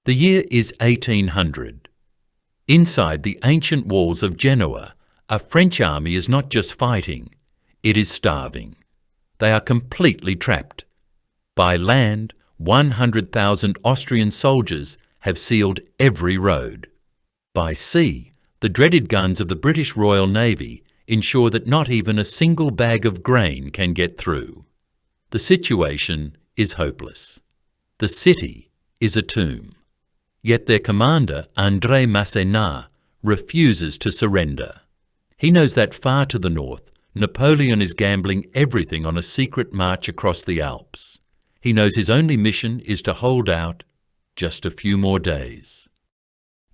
The year is 1800. Inside the ancient walls of Genoa, a French army is not just fighting, it is starving. They are completely trapped. By land, 100,000 Austrian soldiers have sealed every road. By sea, the dreaded guns of the British Royal Navy ensure that not even a single bag of grain can get through. The situation is hopeless. The city is a tomb. Yet their commander, André Masséna, refuses to surrender. He knows that far to the north, Napoleon is gambling everything on a secret march across the Alps. He knows his only mission is to hold out just a few more days.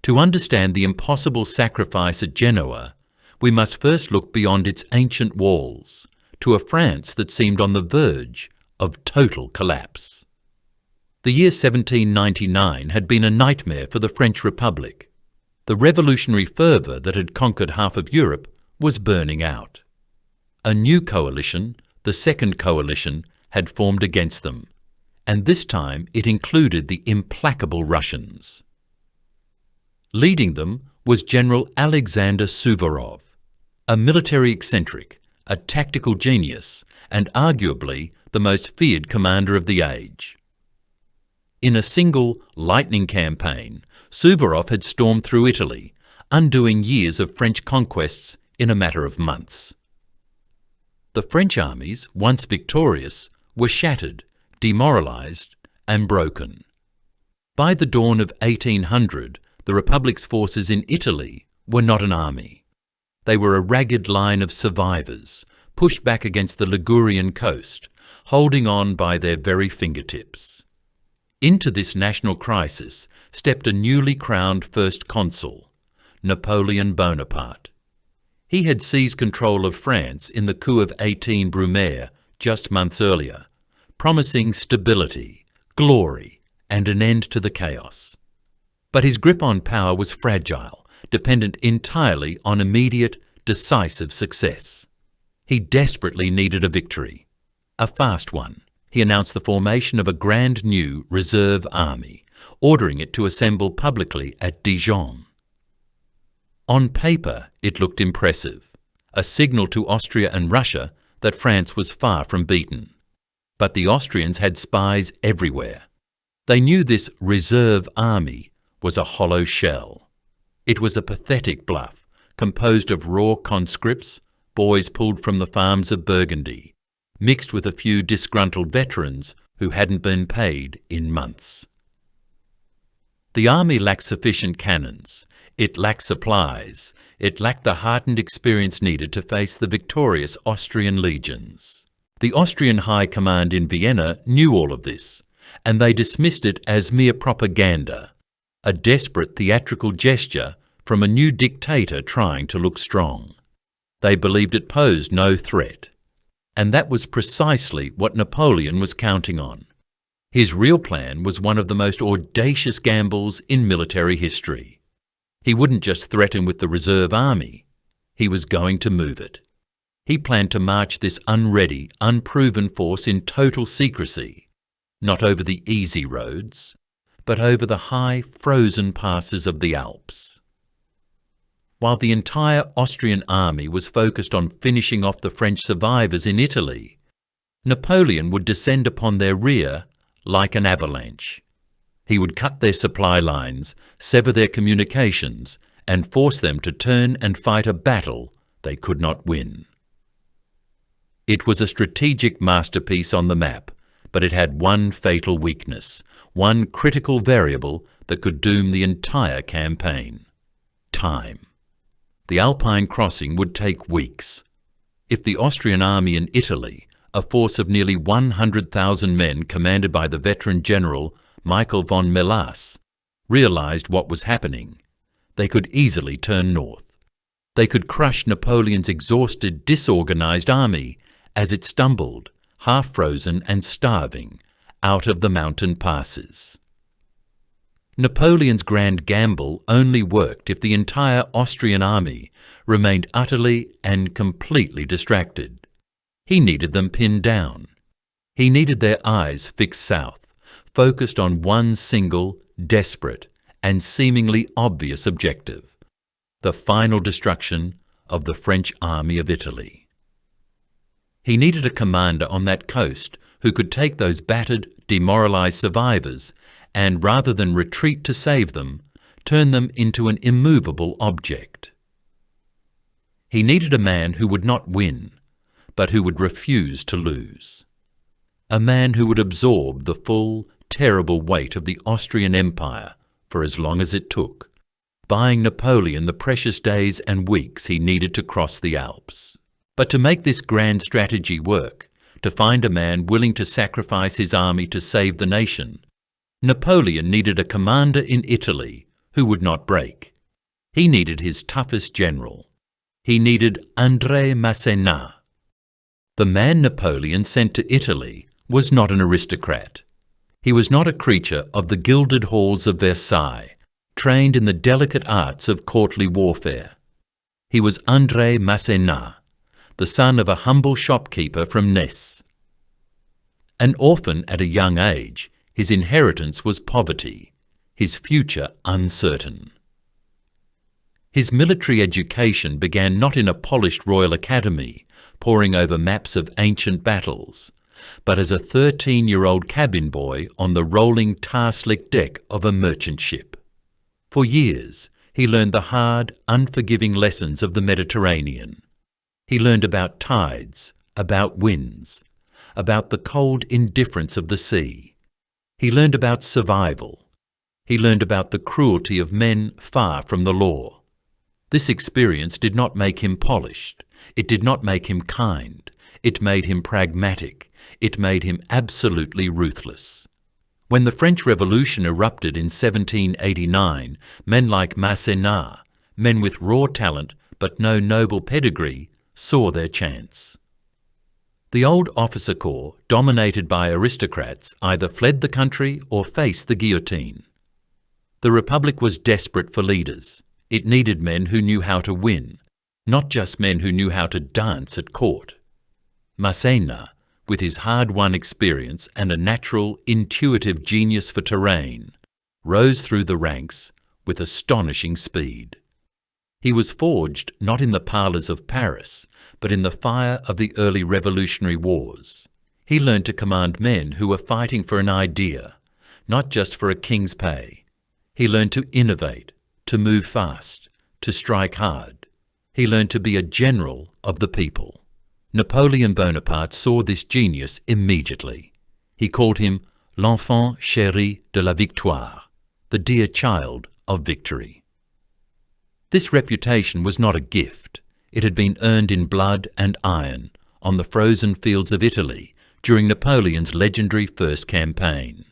To understand the impossible sacrifice at Genoa, we must first look beyond its ancient walls, to a France that seemed on the verge of total collapse. The year 1799 had been a nightmare for the French Republic. The revolutionary fervour that had conquered half of Europe was burning out. A new coalition, the Second Coalition, had formed against them, and this time it included the implacable Russians. Leading them was General Alexander Suvorov, a military eccentric, a tactical genius, and arguably the most feared commander of the age. In a single lightning campaign, Suvorov had stormed through Italy, undoing years of French conquests in a matter of months. The French armies, once victorious, were shattered, demoralised, and broken. By the dawn of 1800, the Republic's forces in Italy were not an army. They were a ragged line of survivors, pushed back against the Ligurian coast, holding on by their very fingertips. Into this national crisis stepped a newly crowned First Consul, Napoleon Bonaparte. He had seized control of France in the coup of 18 Brumaire just months earlier, promising stability, glory, and an end to the chaos. But his grip on power was fragile, dependent entirely on immediate, decisive success. He desperately needed a victory, a fast one. He announced the formation of a grand new reserve army, ordering it to assemble publicly at Dijon. On paper, it looked impressive, a signal to Austria and Russia that France was far from beaten. But the Austrians had spies everywhere. They knew this reserve army was a hollow shell. It was a pathetic bluff, composed of raw conscripts, boys pulled from the farms of Burgundy, mixed with a few disgruntled veterans who hadn't been paid in months. The army lacked sufficient cannons. It lacked supplies. It lacked the hardened experience needed to face the victorious Austrian legions. The Austrian High Command in Vienna knew all of this, and they dismissed it as mere propaganda, a desperate theatrical gesture from a new dictator trying to look strong. They believed it posed no threat. And that was precisely what Napoleon was counting on. His real plan was one of the most audacious gambles in military history. He wouldn't just threaten with the reserve army. He was going to move it. He planned to march this unready, unproven force in total secrecy, not over the easy roads, but over the high, frozen passes of the Alps. While the entire Austrian army was focused on finishing off the French survivors in Italy, Napoleon would descend upon their rear like an avalanche. He would cut their supply lines, sever their communications, and force them to turn and fight a battle they could not win. It was a strategic masterpiece on the map, but it had one fatal weakness, one critical variable that could doom the entire campaign: time. The Alpine crossing would take weeks. If the Austrian army in Italy, a force of nearly 100,000 men commanded by the veteran general Michael von Melas, realized what was happening, they could easily turn north. They could crush Napoleon's exhausted, disorganized army as it stumbled, half-frozen and starving, out of the mountain passes. Napoleon's grand gamble only worked if the entire Austrian army remained utterly and completely distracted. He needed them pinned down. He needed their eyes fixed south, focused on one single, desperate, and seemingly obvious objective: the final destruction of the French army of Italy. He needed a commander on that coast who could take those battered, demoralized survivors and, rather than retreat to save them, turn them into an immovable object. He needed a man who would not win, but who would refuse to lose. A man who would absorb the full, terrible weight of the Austrian Empire for as long as it took, buying Napoleon the precious days and weeks he needed to cross the Alps. But to make this grand strategy work, to find a man willing to sacrifice his army to save the nation, Napoleon needed a commander in Italy who would not break. He needed his toughest general. He needed André Masséna. The man Napoleon sent to Italy was not an aristocrat. He was not a creature of the gilded halls of Versailles, trained in the delicate arts of courtly warfare. He was André Masséna, the son of a humble shopkeeper from Nice. An orphan at a young age, his inheritance was poverty, his future uncertain. His military education began not in a polished royal academy, poring over maps of ancient battles, but as a 13-year-old cabin boy on the rolling tar-slick deck of a merchant ship. For years, he learned the hard, unforgiving lessons of the Mediterranean. He learned about tides, about winds, about the cold indifference of the sea. He learned about survival. He learned about the cruelty of men far from the law. This experience did not make him polished. It did not make him kind. It made him pragmatic. It made him absolutely ruthless. When the French Revolution erupted in 1789, men like Masséna, men with raw talent but no noble pedigree, saw their chance. The old officer corps, dominated by aristocrats, either fled the country or faced the guillotine. The Republic was desperate for leaders. It needed men who knew how to win, not just men who knew how to dance at court. Masséna, with his hard-won experience and a natural, intuitive genius for terrain, rose through the ranks with astonishing speed. He was forged not in the parlours of Paris, but in the fire of the early revolutionary wars. He learned to command men who were fighting for an idea, not just for a king's pay. He learned to innovate, to move fast, to strike hard. He learned to be a general of the people. Napoleon Bonaparte saw this genius immediately. He called him l'enfant chéri de la victoire, the dear child of victory. This reputation was not a gift. It had been earned in blood and iron on the frozen fields of Italy during Napoleon's legendary first campaign.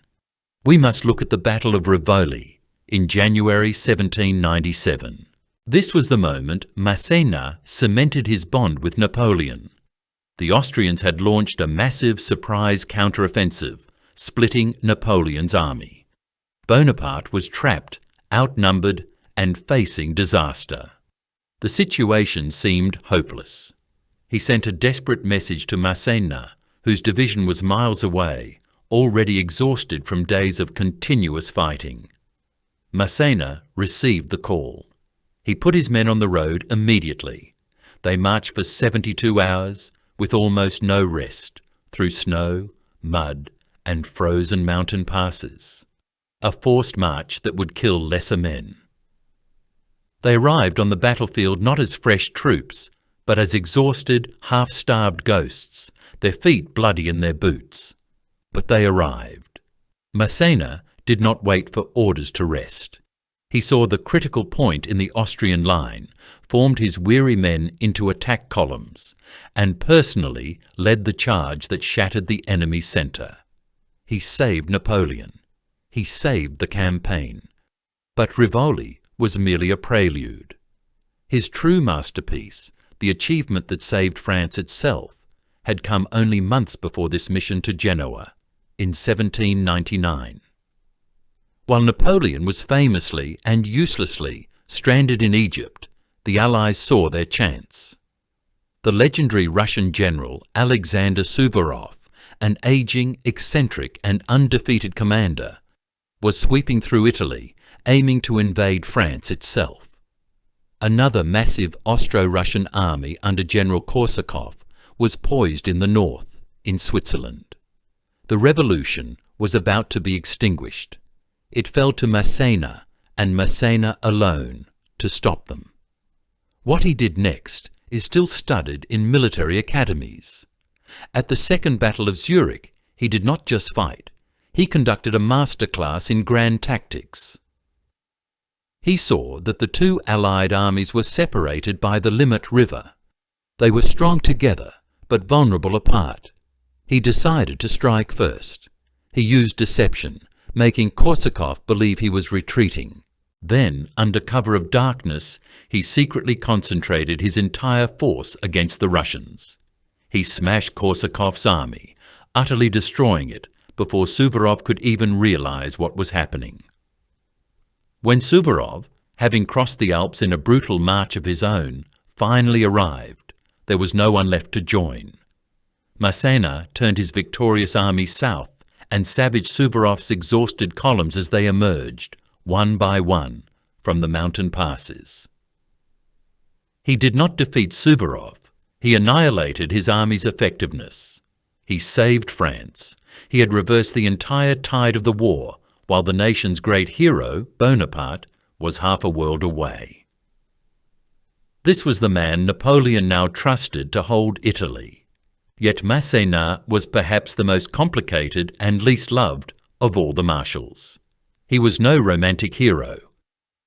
We must look at the Battle of Rivoli in January 1797. This was the moment Masséna cemented his bond with Napoleon. The Austrians had launched a massive surprise counteroffensive, splitting Napoleon's army. Bonaparte was trapped, outnumbered, and facing disaster. The situation seemed hopeless. He sent a desperate message to Masséna, whose division was miles away, already exhausted from days of continuous fighting. Masséna received the call. He put his men on the road immediately. They marched for 72 hours, with almost no rest, through snow, mud, and frozen mountain passes. A forced march that would kill lesser men. They arrived on the battlefield not as fresh troops, but as exhausted, half-starved ghosts, their feet bloody in their boots. But they arrived. Masséna did not wait for orders to rest. He saw the critical point in the Austrian line, formed his weary men into attack columns, and personally led the charge that shattered the enemy's centre. He saved Napoleon. He saved the campaign. But Rivoli was merely a prelude. His true masterpiece, the achievement that saved France itself, had come only months before this mission to Genoa, in 1799. While Napoleon was famously and uselessly stranded in Egypt, the Allies saw their chance. The legendary Russian general Alexander Suvorov, an aging, eccentric and undefeated commander, was sweeping through Italy, aiming to invade France itself. Another massive Austro-Russian army under General Korsakov was poised in the north, in Switzerland. The revolution was about to be extinguished. It fell to Masséna, and Masséna alone, to stop them. What he did next is still studied in military academies. At the Second Battle of Zurich, he did not just fight, he conducted a masterclass in grand tactics. He saw that the two Allied armies were separated by the Limmat River. They were strong together, but vulnerable apart. He decided to strike first. He used deception, making Korsakov believe he was retreating. Then, under cover of darkness, he secretly concentrated his entire force against the Russians. He smashed Korsakov's army, utterly destroying it before Suvorov could even realize what was happening. When Suvorov, having crossed the Alps in a brutal march of his own, finally arrived, there was no one left to join. Masséna turned his victorious army south and savaged Suvorov's exhausted columns as they emerged, one by one, from the mountain passes. He did not defeat Suvorov. He annihilated his army's effectiveness. He saved France. He had reversed the entire tide of the war, while the nation's great hero, Bonaparte, was half a world away. This was the man Napoleon now trusted to hold Italy. Yet Masséna was perhaps the most complicated and least loved of all the marshals. He was no romantic hero.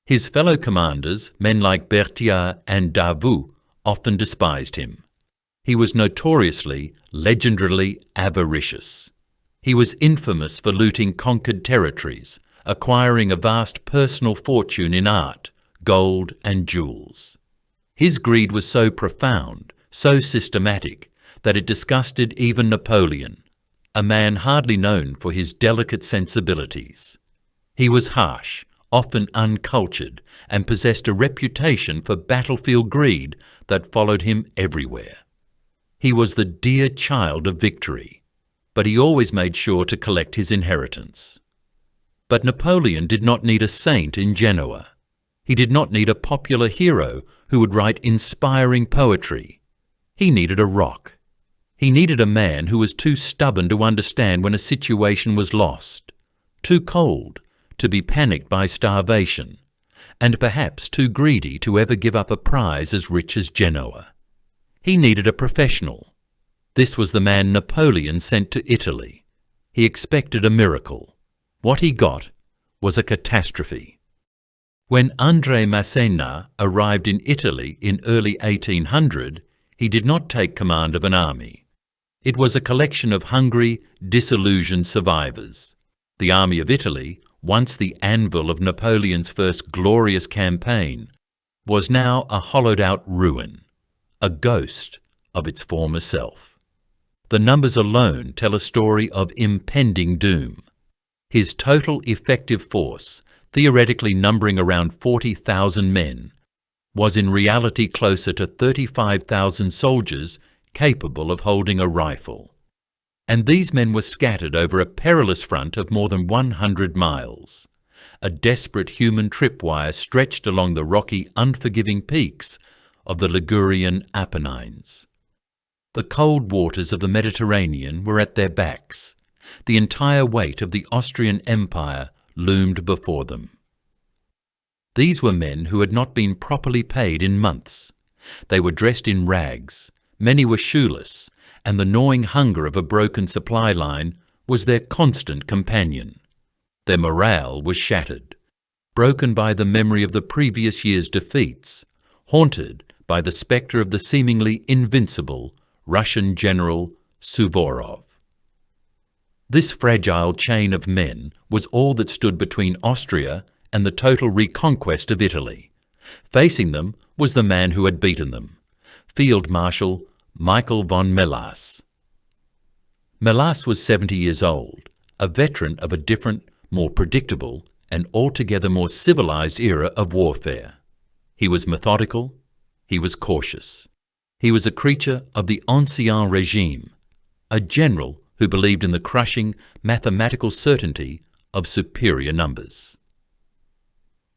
His fellow commanders, men like Berthier and Davout, often despised him. He was notoriously, legendarily avaricious. He was infamous for looting conquered territories, acquiring a vast personal fortune in art, gold and jewels. His greed was so profound, so systematic, that it disgusted even Napoleon, a man hardly known for his delicate sensibilities. He was harsh, often uncultured, and possessed a reputation for battlefield greed that followed him everywhere. He was the dear child of victory, but he always made sure to collect his inheritance. But Napoleon did not need a saint in Genoa. He did not need a popular hero who would write inspiring poetry. He needed a rock. He needed a man who was too stubborn to understand when a situation was lost, too cold to be panicked by starvation, and perhaps too greedy to ever give up a prize as rich as Genoa. He needed a professional. This was the man Napoleon sent to Italy. He expected a miracle. What he got was a catastrophe. When André Masséna arrived in Italy in early 1800, he did not take command of an army. It was a collection of hungry, disillusioned survivors. The army of Italy, once the anvil of Napoleon's first glorious campaign, was now a hollowed-out ruin, a ghost of its former self. The numbers alone tell a story of impending doom. His total effective force, theoretically numbering around 40,000 men, was in reality closer to 35,000 soldiers capable of holding a rifle. And these men were scattered over a perilous front of more than 100 miles. A desperate human tripwire stretched along the rocky, unforgiving peaks of the Ligurian Apennines. The cold waters of the Mediterranean were at their backs. The entire weight of the Austrian Empire loomed before them. These were men who had not been properly paid in months. They were dressed in rags, many were shoeless, and the gnawing hunger of a broken supply line was their constant companion. Their morale was shattered, broken by the memory of the previous year's defeats, haunted by the spectre of the seemingly invincible Russian general Suvorov. This fragile chain of men was all that stood between Austria and the total reconquest of Italy. Facing them was the man who had beaten them, Field Marshal Michael von Melas. Melas was 70 years old, a veteran of a different, more predictable, and altogether more civilized era of warfare. He was methodical, he was cautious. He was a creature of the ancien regime, a general who believed in the crushing mathematical certainty of superior numbers.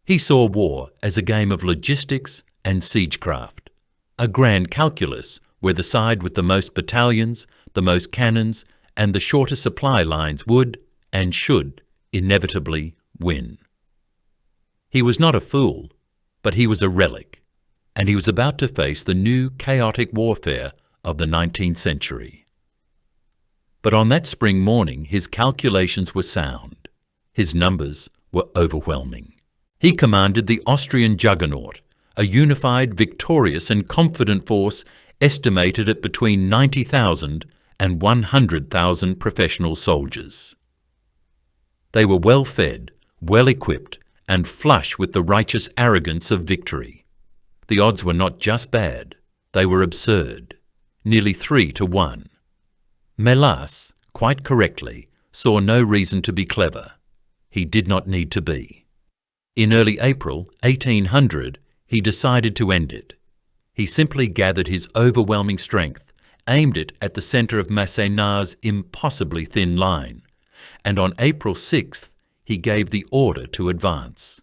He saw war as a game of logistics and siegecraft, a grand calculus where the side with the most battalions, the most cannons, and the shorter supply lines would, and should, inevitably win. He was not a fool, but he was a relic, and he was about to face the new chaotic warfare of the 19th century. But on that spring morning his calculations were sound. His numbers were overwhelming. He commanded the Austrian juggernaut, a unified, victorious and confident force estimated at between 90,000 and 100,000 professional soldiers. They were well fed, well equipped, and flush with the righteous arrogance of victory. The odds were not just bad, they were absurd, nearly 3-1. Melas, quite correctly, saw no reason to be clever. He did not need to be. In early April 1800, he decided to end it. He simply gathered his overwhelming strength, aimed it at the centre of Masséna's impossibly thin line, and on April 6th he gave the order to advance.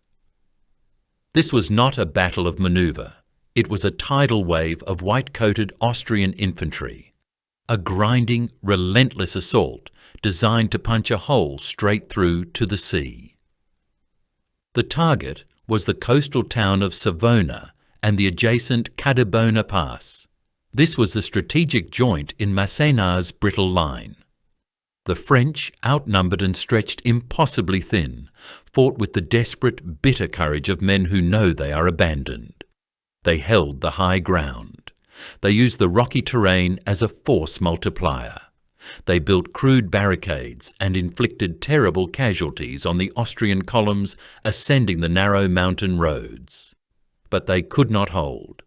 This was not a battle of manoeuvre. It was a tidal wave of white-coated Austrian infantry, a grinding, relentless assault designed to punch a hole straight through to the sea. The target was the coastal town of Savona and the adjacent Cadabona Pass. This was the strategic joint in Masséna's brittle line. The French, outnumbered and stretched impossibly thin, fought with the desperate, bitter courage of men who know they are abandoned. They held the high ground. They used the rocky terrain as a force multiplier. They built crude barricades and inflicted terrible casualties on the Austrian columns ascending the narrow mountain roads. But they could not hold.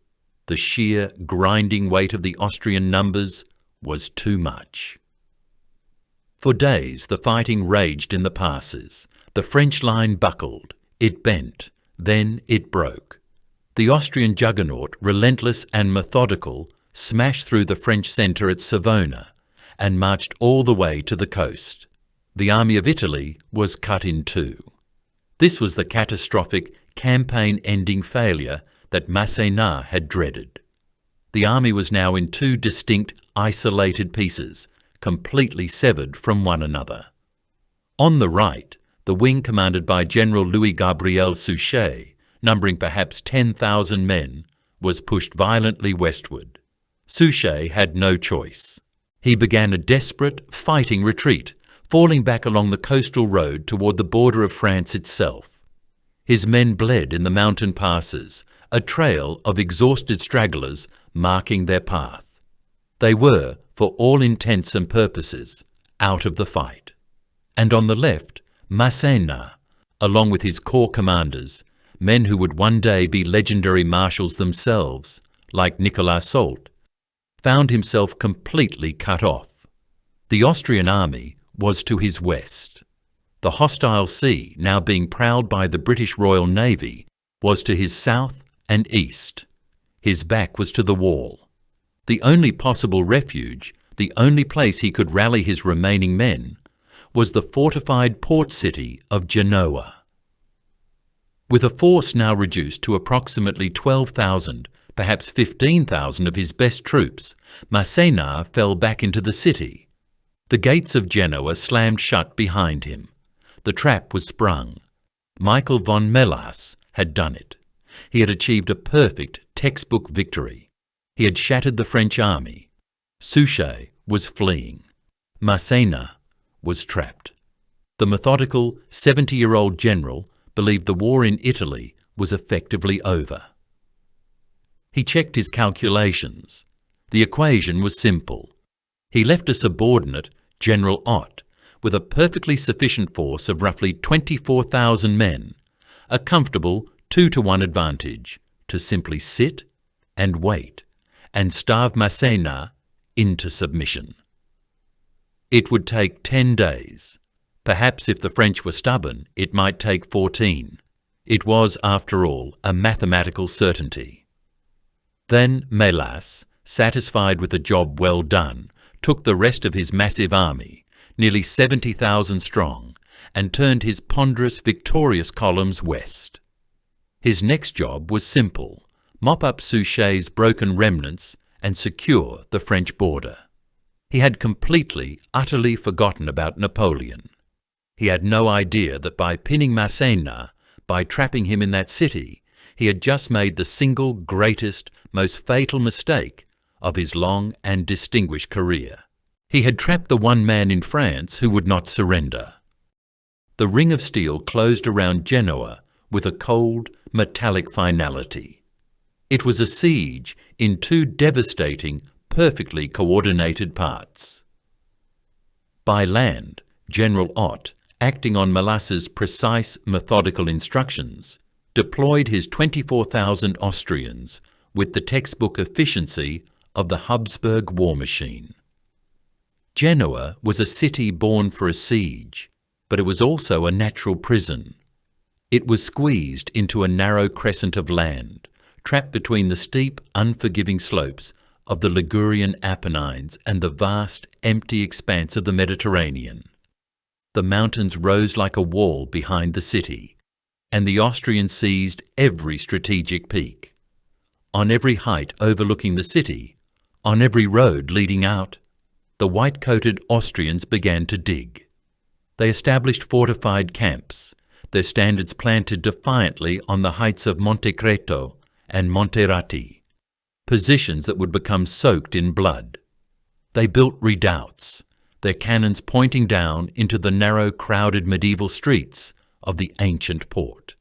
The sheer, grinding weight of the Austrian numbers was too much. For days the fighting raged in the passes. The French line buckled, it bent, then it broke. The Austrian juggernaut, relentless and methodical, smashed through the French centre at Savona and marched all the way to the coast. The army of Italy was cut in two. This was the catastrophic, campaign-ending failure that Masséna had dreaded. The army was now in two distinct, isolated pieces, completely severed from one another. On the right, the wing commanded by General Louis-Gabriel Suchet, numbering perhaps 10,000 men, was pushed violently westward. Suchet had no choice. He began a desperate, fighting retreat, falling back along the coastal road toward the border of France itself. His men bled in the mountain passes, a trail of exhausted stragglers marking their path. They were, for all intents and purposes, out of the fight. And on the left, Masséna, along with his corps commanders, men who would one day be legendary marshals themselves, like Nicolas Soult, found himself completely cut off. The Austrian army was to his west. The hostile sea, now being prowled by the British Royal Navy, was to his south and east. His back was to the wall. The only possible refuge, the only place he could rally his remaining men, was the fortified port city of Genoa. With a force now reduced to approximately 12,000, perhaps 15,000 of his best troops, Masséna fell back into the city. The gates of Genoa slammed shut behind him. The trap was sprung. Michael von Melas had done it. He had achieved a perfect textbook victory. He had shattered the French army. Suchet was fleeing. Masséna was trapped. The methodical 70-year-old general believed the war in Italy was effectively over. He checked his calculations. The equation was simple. He left a subordinate, General Ott, with a perfectly sufficient force of roughly 24,000 men, a comfortable 2-to-1 advantage, to simply sit and wait and starve Masséna into submission. It would take 10 days. Perhaps if the French were stubborn, it might take 14. It was, after all, a mathematical certainty. Then Melas, satisfied with a job well done, took the rest of his massive army, nearly 70,000 strong, and turned his ponderous, victorious columns west. His next job was simple: mop up Suchet's broken remnants and secure the French border. He had completely, utterly forgotten about Napoleon. He had no idea that by pinning Masséna, by trapping him in that city, he had just made the single greatest, most fatal mistake of his long and distinguished career. He had trapped the one man in France who would not surrender. The ring of steel closed around Genoa with a cold, metallic finality. It was a siege in two devastating, perfectly coordinated parts. By land, General Ott, acting on Melas's precise, methodical instructions, deployed his 24,000 Austrians with the textbook efficiency of the Habsburg war machine. Genoa was a city born for a siege, but it was also a natural prison. It was squeezed into a narrow crescent of land, trapped between the steep, unforgiving slopes of the Ligurian Apennines and the vast, empty expanse of the Mediterranean. The mountains rose like a wall behind the city, and the Austrians seized every strategic peak. On every height overlooking the city, on every road leading out, the white-coated Austrians began to dig. They established fortified camps, their standards planted defiantly on the heights of Montecreto and Monterati, positions that would become soaked in blood. They built redoubts, their cannons pointing down into the narrow, crowded medieval streets of the ancient port.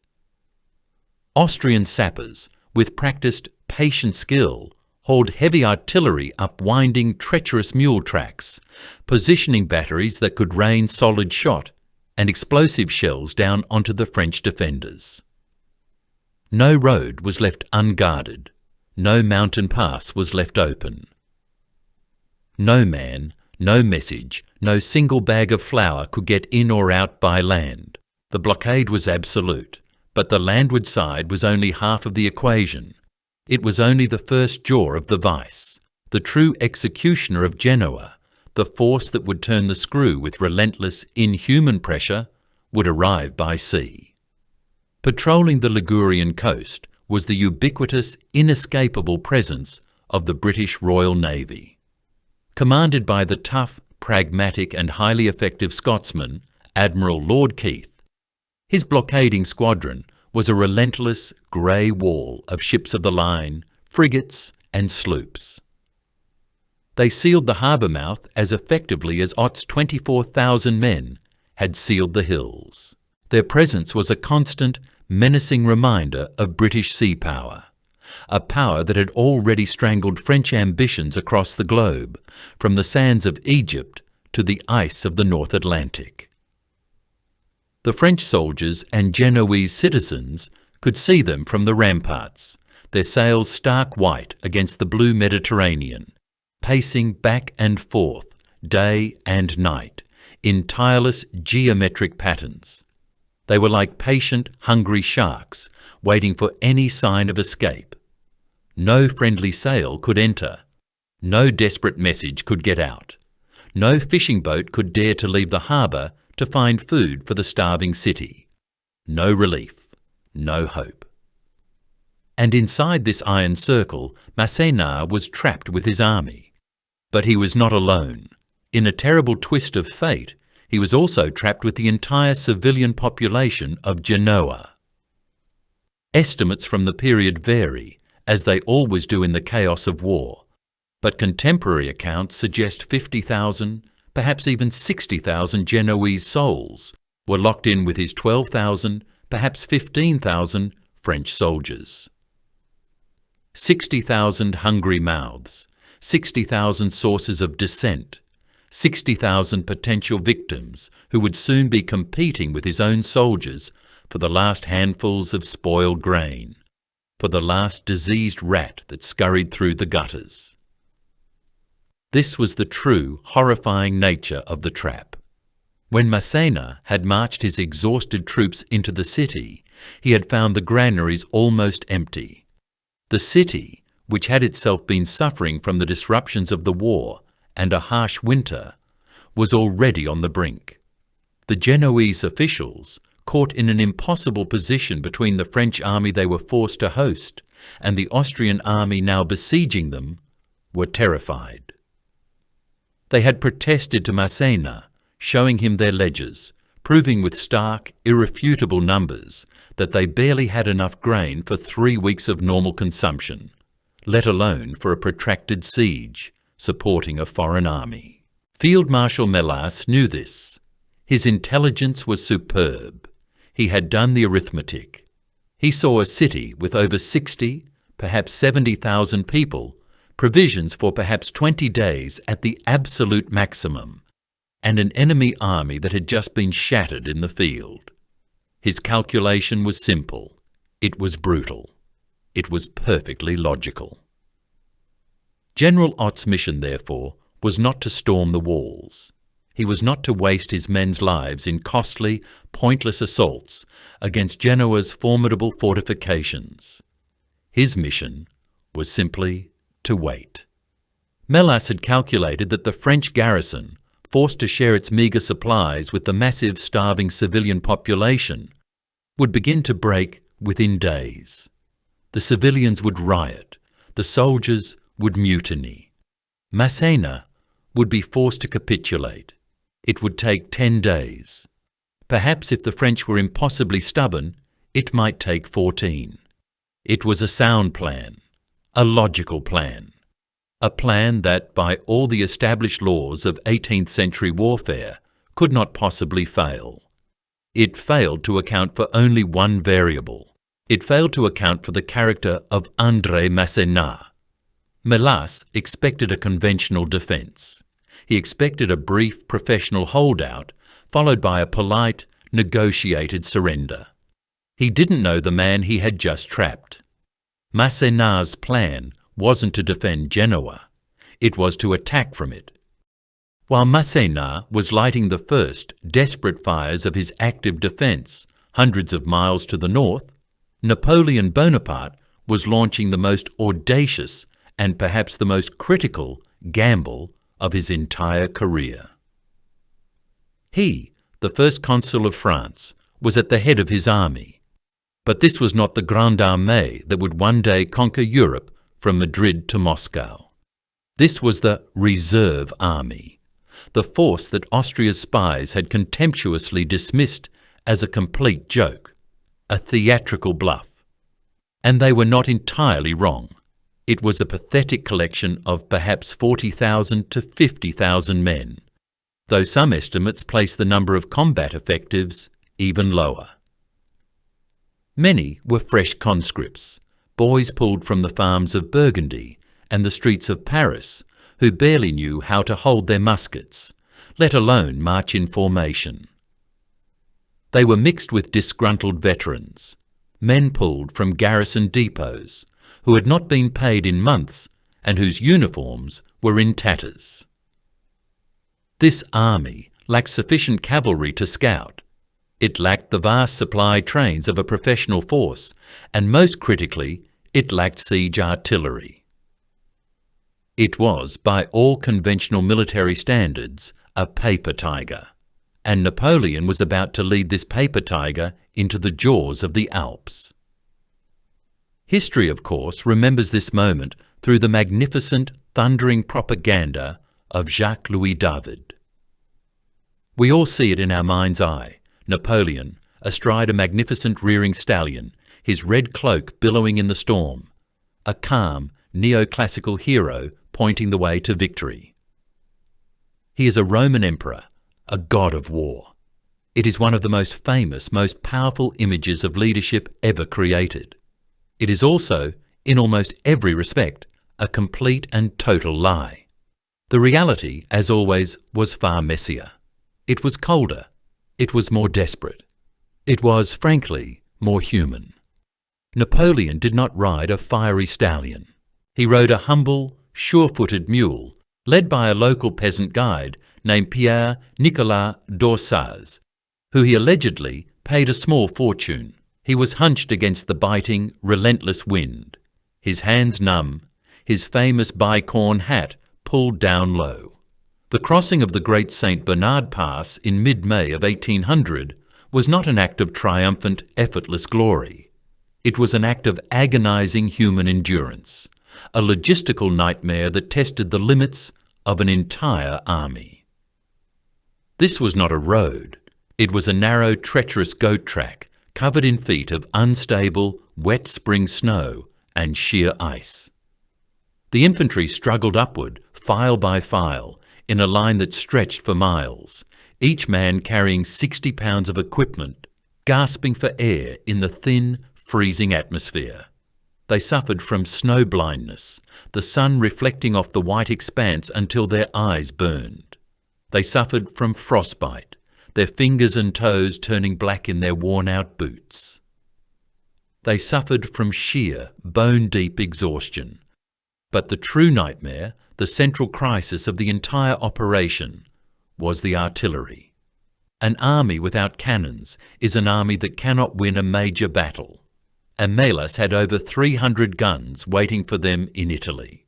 Austrian sappers, with practiced, patient skill, hauled heavy artillery up winding, treacherous mule tracks, positioning batteries that could rain solid shot and explosive shells down onto the French defenders. No road was left unguarded, no mountain pass was left open. No man, no message, no single bag of flour could get in or out by land. The blockade was absolute, but the landward side was only half of the equation. It was only the first jaw of the vice. The true executioner of Genoa, the force that would turn the screw with relentless, inhuman pressure, would arrive by sea. Patrolling the Ligurian coast was the ubiquitous, inescapable presence of the British Royal Navy. Commanded by the tough, pragmatic and highly effective Scotsman, Admiral Lord Keith, his blockading squadron was a relentless grey wall of ships of the line, frigates and sloops. They sealed the harbour mouth as effectively as Ott's 24,000 men had sealed the hills. Their presence was a constant, menacing reminder of British sea power, a power that had already strangled French ambitions across the globe, from the sands of Egypt to the ice of the North Atlantic. The French soldiers and Genoese citizens could see them from the ramparts, their sails stark white against the blue Mediterranean, pacing back and forth, day and night, in tireless geometric patterns. They were like patient, hungry sharks, waiting for any sign of escape. No friendly sail could enter. No desperate message could get out. No fishing boat could dare to leave the harbour to find food for the starving city. No relief, no hope. And inside this iron circle, Masséna was trapped with his army. But he was not alone. In a terrible twist of fate, he was also trapped with the entire civilian population of Genoa. Estimates from the period vary, as they always do in the chaos of war, but contemporary accounts suggest 50,000, perhaps even 60,000 Genoese souls were locked in with his 12,000, perhaps 15,000 French soldiers. 60,000 hungry mouths, 60,000 sources of dissent, 60,000 potential victims who would soon be competing with his own soldiers for the last handfuls of spoiled grain, for the last diseased rat that scurried through the gutters. This was the true, horrifying nature of the trap. When Masséna had marched his exhausted troops into the city, he had found the granaries almost empty. The city, which had itself been suffering from the disruptions of the war and a harsh winter, was already on the brink. The Genoese officials, caught in an impossible position between the French army they were forced to host and the Austrian army now besieging them, were terrified. They had protested to Masséna, showing him their ledgers, proving with stark, irrefutable numbers that they barely had enough grain for 3 weeks of normal consumption, let alone for a protracted siege supporting a foreign army. Field Marshal Mélas knew this. His intelligence was superb. He had done the arithmetic. He saw a city with over 60, perhaps 70,000 people, provisions for perhaps 20 days at the absolute maximum, and an enemy army that had just been shattered in the field. His calculation was simple. It was brutal. It was perfectly logical. General Ott's mission, therefore, was not to storm the walls. He was not to waste his men's lives in costly, pointless assaults against Genoa's formidable fortifications. His mission was simply to wait. Mélas had calculated that the French garrison, forced to share its meagre supplies with the massive starving civilian population, would begin to break within days. The civilians would riot. The soldiers would mutiny. Masséna would be forced to capitulate. It would take 10 days. Perhaps if the French were impossibly stubborn, it might take 14. It was a sound plan, a logical plan, a plan that, by all the established laws of 18th century warfare, could not possibly fail. It failed to account for only one variable. It failed to account for the character of André Masséna. Mélas expected a conventional defence. He expected a brief professional holdout, followed by a polite, negotiated surrender. He didn't know the man he had just trapped. Masséna's plan wasn't to defend Genoa. It was to attack from it. While Masséna was lighting the first, desperate fires of his active defence hundreds of miles to the north, Napoleon Bonaparte was launching the most audacious and perhaps the most critical gamble of his entire career. He, the First Consul of France, was at the head of his army. But this was not the Grande Armée that would one day conquer Europe from Madrid to Moscow. This was the reserve army, the force that Austria's spies had contemptuously dismissed as a complete joke, a theatrical bluff. And they were not entirely wrong. It was a pathetic collection of perhaps 40,000 to 50,000 men, though some estimates place the number of combat effectives even lower. Many were fresh conscripts, boys pulled from the farms of Burgundy and the streets of Paris, who barely knew how to hold their muskets, let alone march in formation. They were mixed with disgruntled veterans, men pulled from garrison depots, who had not been paid in months and whose uniforms were in tatters. This army lacked sufficient cavalry to scout. It lacked the vast supply trains of a professional force, and most critically, it lacked siege artillery. It was, by all conventional military standards, a paper tiger, and Napoleon was about to lead this paper tiger into the jaws of the Alps. History, of course, remembers this moment through the magnificent, thundering propaganda of Jacques-Louis David. We all see it in our mind's eye, Napoleon, astride a magnificent rearing stallion, his red cloak billowing in the storm, a calm, neoclassical hero pointing the way to victory. He is a Roman emperor, a god of war. It is one of the most famous, most powerful images of leadership ever created. It is also, in almost every respect, a complete and total lie. The reality, as always, was far messier. It was colder. It was more desperate. It was, frankly, more human. Napoleon did not ride a fiery stallion. He rode a humble, sure-footed mule, led by a local peasant guide named Pierre Nicolas d'Orsaz, who he allegedly paid a small fortune. He was hunched against the biting, relentless wind, his hands numb, his famous bicorn hat pulled down low. The crossing of the Great St. Bernard Pass in mid-May of 1800 was not an act of triumphant, effortless glory. It was an act of agonizing human endurance, a logistical nightmare that tested the limits of an entire army. This was not a road. It was a narrow, treacherous goat track covered in feet of unstable, wet spring snow and sheer ice. The infantry struggled upward, file by file, in a line that stretched for miles, each man carrying 60 pounds of equipment, gasping for air in the thin, freezing atmosphere. They suffered from snow blindness, the sun reflecting off the white expanse until their eyes burned. They suffered from frostbite, their fingers and toes turning black in their worn-out boots. They suffered from sheer, bone-deep exhaustion. But the true nightmare, the central crisis of the entire operation, was the artillery. An army without cannons is an army that cannot win a major battle. And Melas had over 300 guns waiting for them in Italy.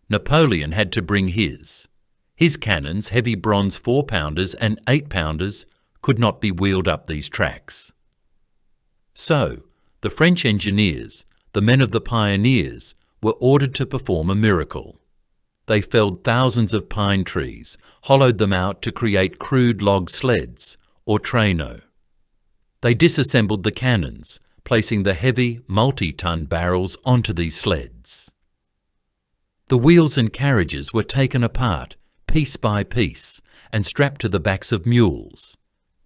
Napoleon had to bring his. His cannons, heavy bronze 4-pounders and 8-pounders, could not be wheeled up these tracks. So, the French engineers, the men of the pioneers, were ordered to perform a miracle. They felled thousands of pine trees, hollowed them out to create crude log sleds, or traîneaux. They disassembled the cannons, placing the heavy, multi-ton barrels onto these sleds. The wheels and carriages were taken apart, piece by piece, and strapped to the backs of mules.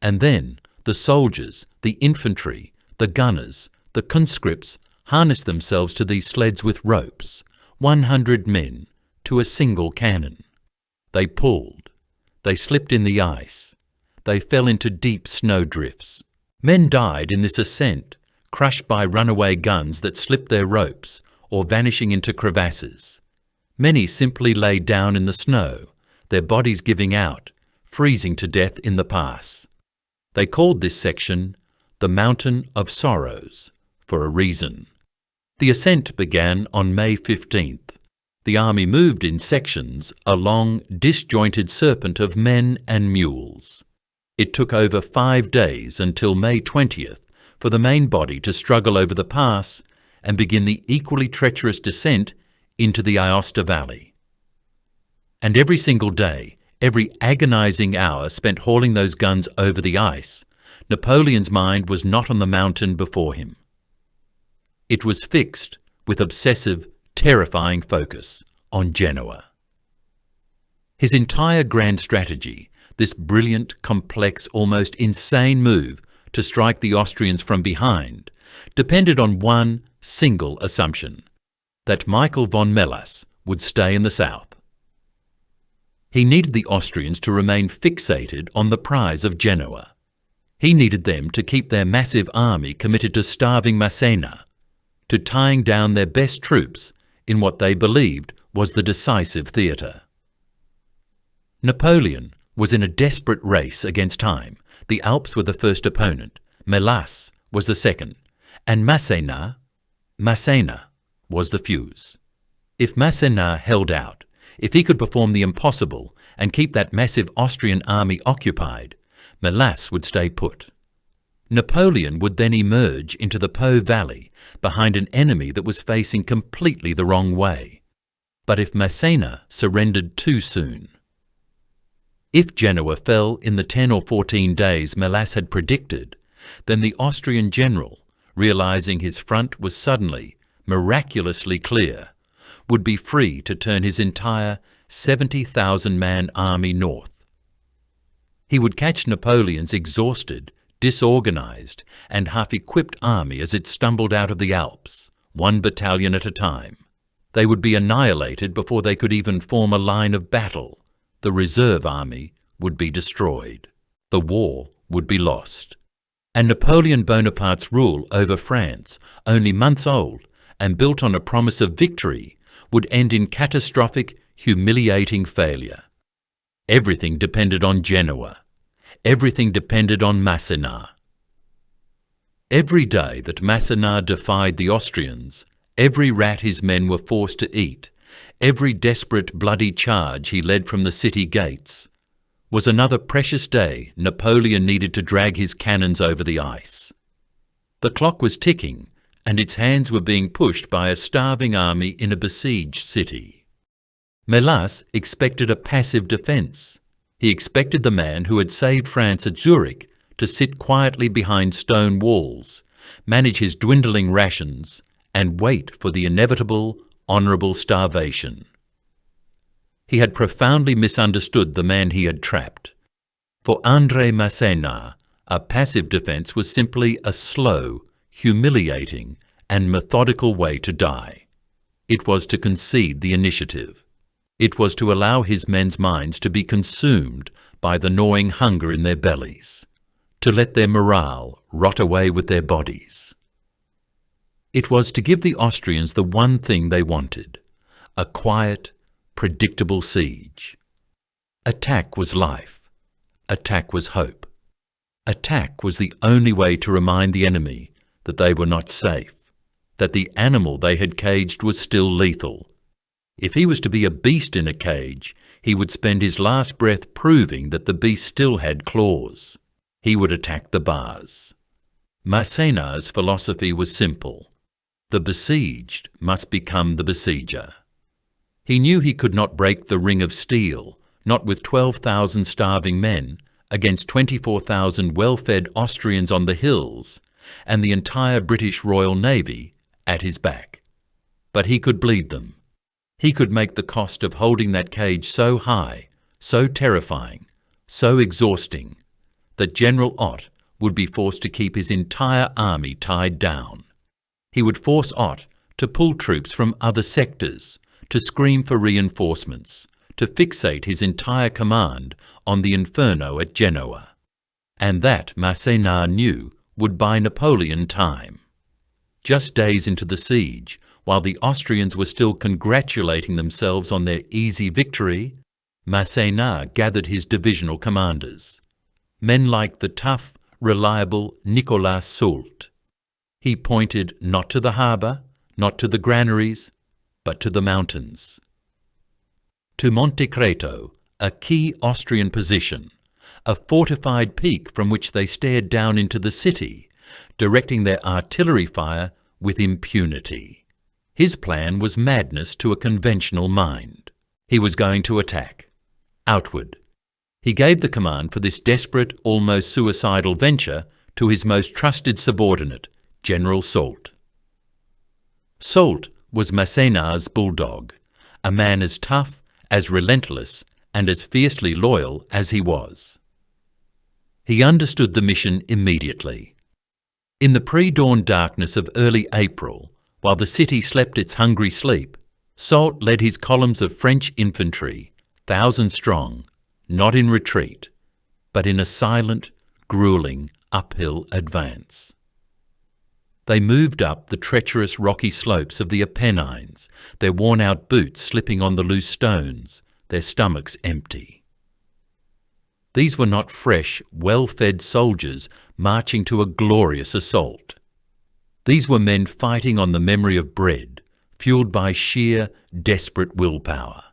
And then the soldiers, the infantry, the gunners, the conscripts harnessed themselves to these sleds with ropes, 100 men, to a single cannon. They pulled. They slipped in the ice. They fell into deep snowdrifts. Men died in this ascent, crushed by runaway guns that slipped their ropes or vanishing into crevasses. Many simply lay down in the snow, their bodies giving out, freezing to death in the pass. They called this section the Mountain of Sorrows, for a reason. The ascent began on May 15th. The army moved in sections, a long, disjointed serpent of men and mules. It took over 5 days until May 20th for the main body to struggle over the pass and begin the equally treacherous descent into the Aosta Valley. And every single day, every agonizing hour spent hauling those guns over the ice, Napoleon's mind was not on the mountain before him. It was fixed with obsessive, terrifying focus on Genoa. His entire grand strategy, this brilliant, complex, almost insane move to strike the Austrians from behind, depended on one single assumption, that Michael von Melas would stay in the south. He needed the Austrians to remain fixated on the prize of Genoa. He needed them to keep their massive army committed to starving Masséna, to tying down their best troops in what they believed was the decisive theatre. Napoleon was in a desperate race against time. The Alps were the first opponent, Melas was the second, and Masséna was the fuse. If Masséna held out, if he could perform the impossible and keep that massive Austrian army occupied, Melas would stay put. Napoleon would then emerge into the Po Valley behind an enemy that was facing completely the wrong way. But if Masséna surrendered too soon, if Genoa fell in the 10 or 14 days Melas had predicted, then the Austrian general, realizing his front was suddenly, miraculously clear, would be free to turn his entire 70,000-man army north. He would catch Napoleon's exhausted, disorganized, and half-equipped army as it stumbled out of the Alps, 1 battalion at a time. They would be annihilated before they could even form a line of battle. The reserve army would be destroyed. The war would be lost. And Napoleon Bonaparte's rule over France, only months old and built on a promise of victory, would end in catastrophic, humiliating failure. Everything depended on Genoa. Everything depended on Masséna. Every day that Masséna defied the Austrians, every rat his men were forced to eat, Every desperate, bloody charge he led from the city gates was another precious day Napoleon needed to drag his cannons over the ice. The clock was ticking, and its hands were being pushed by a starving army in a besieged city. Melas expected a passive defence. He expected the man who had saved France at Zurich to sit quietly behind stone walls, manage his dwindling rations, and wait for the inevitable, honourable starvation. He had profoundly misunderstood the man he had trapped. For André Masséna, a passive defence was simply a slow, humiliating, and methodical way to die. It was to concede the initiative. It was to allow his men's minds to be consumed by the gnawing hunger in their bellies, to let their morale rot away with their bodies. It was to give the Austrians the one thing they wanted, a quiet, predictable siege. Attack was life. Attack was hope. Attack was the only way to remind the enemy that they were not safe, that the animal they had caged was still lethal. If he was to be a beast in a cage, he would spend his last breath proving that the beast still had claws. He would attack the bars. Masséna's philosophy was simple. The besieged must become the besieger. He knew he could not break the ring of steel, not with 12,000 starving men, against 24,000 well-fed Austrians on the hills, and the entire British Royal Navy at his back. But he could bleed them. He could make the cost of holding that cage so high, so terrifying, so exhausting, that General Ott would be forced to keep his entire army tied down. He would force Ott to pull troops from other sectors, to scream for reinforcements, to fixate his entire command on the inferno at Genoa. And that, Masséna knew, would buy Napoleon time. Just days into the siege, while the Austrians were still congratulating themselves on their easy victory, Masséna gathered his divisional commanders, men like the tough, reliable Nicolas Soult. He pointed not to the harbour, not to the granaries, but to the mountains. To Monte Creto, a key Austrian position, a fortified peak from which they stared down into the city, directing their artillery fire with impunity. His plan was madness to a conventional mind. He was going to attack. Outward. He gave the command for this desperate, almost suicidal venture to his most trusted subordinate, General Soult. Soult was Masséna's bulldog, a man as tough, as relentless, and as fiercely loyal as he was. He understood the mission immediately. In the pre-dawn darkness of early April, while the city slept its hungry sleep, Soult led his columns of French infantry, 1,000 strong, not in retreat, but in a silent, gruelling, uphill advance. They moved up the treacherous rocky slopes of the Apennines, their worn-out boots slipping on the loose stones, their stomachs empty. These were not fresh, well-fed soldiers marching to a glorious assault. These were men fighting on the memory of bread, fueled by sheer, desperate willpower.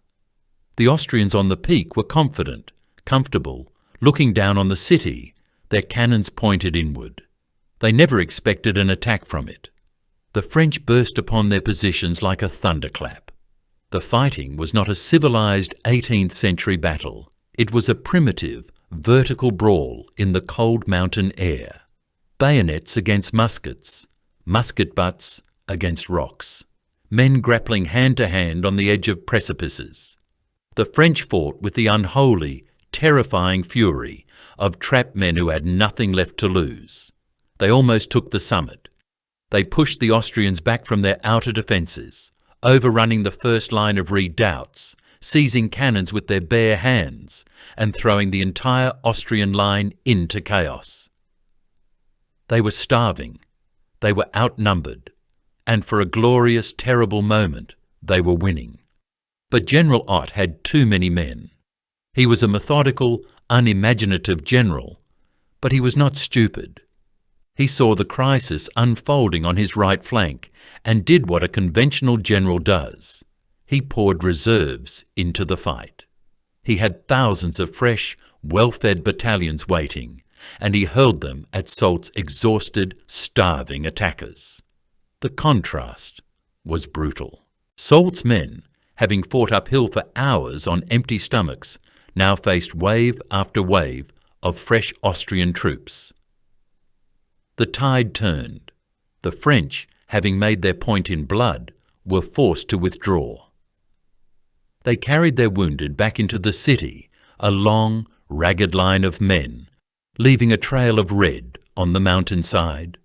The Austrians on the peak were confident, comfortable, looking down on the city, their cannons pointed inward. They never expected an attack from it. The French burst upon their positions like a thunderclap. The fighting was not a civilized 18th century battle. It was a primitive, vertical brawl in the cold mountain air. Bayonets against muskets, musket butts against rocks. Men grappling hand to hand on the edge of precipices. The French fought with the unholy, terrifying fury of trapped men who had nothing left to lose. They almost took the summit. They pushed the Austrians back from their outer defences, overrunning the first line of redoubts, seizing cannons with their bare hands, and throwing the entire Austrian line into chaos. They were starving, they were outnumbered, and for a glorious, terrible moment, they were winning. But General Ott had too many men. He was a methodical, unimaginative general, but he was not stupid. He saw the crisis unfolding on his right flank and did what a conventional general does. he poured reserves into the fight. He had thousands of fresh, well-fed battalions waiting, and he hurled them at Soult's exhausted, starving attackers. The contrast was brutal. Soult's men, having fought uphill for hours on empty stomachs, now faced wave after wave of fresh Austrian troops. The tide turned. The French, having made their point in blood, were forced to withdraw. They carried their wounded back into the city, a long, ragged line of men, leaving a trail of red on the mountainside.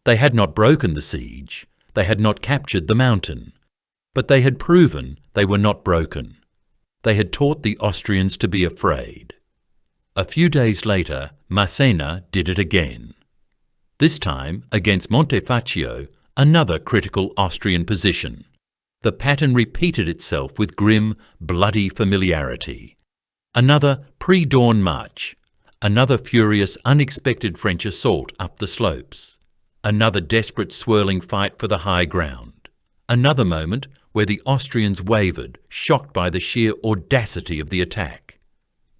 They had not broken the siege, they had not captured the mountain, but they had proven they were not broken. They had taught the Austrians to be afraid. A few days later, Masséna did it again. This time against Montefaccio, another critical Austrian position. The pattern repeated itself with grim, bloody familiarity. Another pre-dawn march, another furious, unexpected French assault up the slopes, another desperate swirling fight for the high ground, another moment where the Austrians wavered, shocked by the sheer audacity of the attack.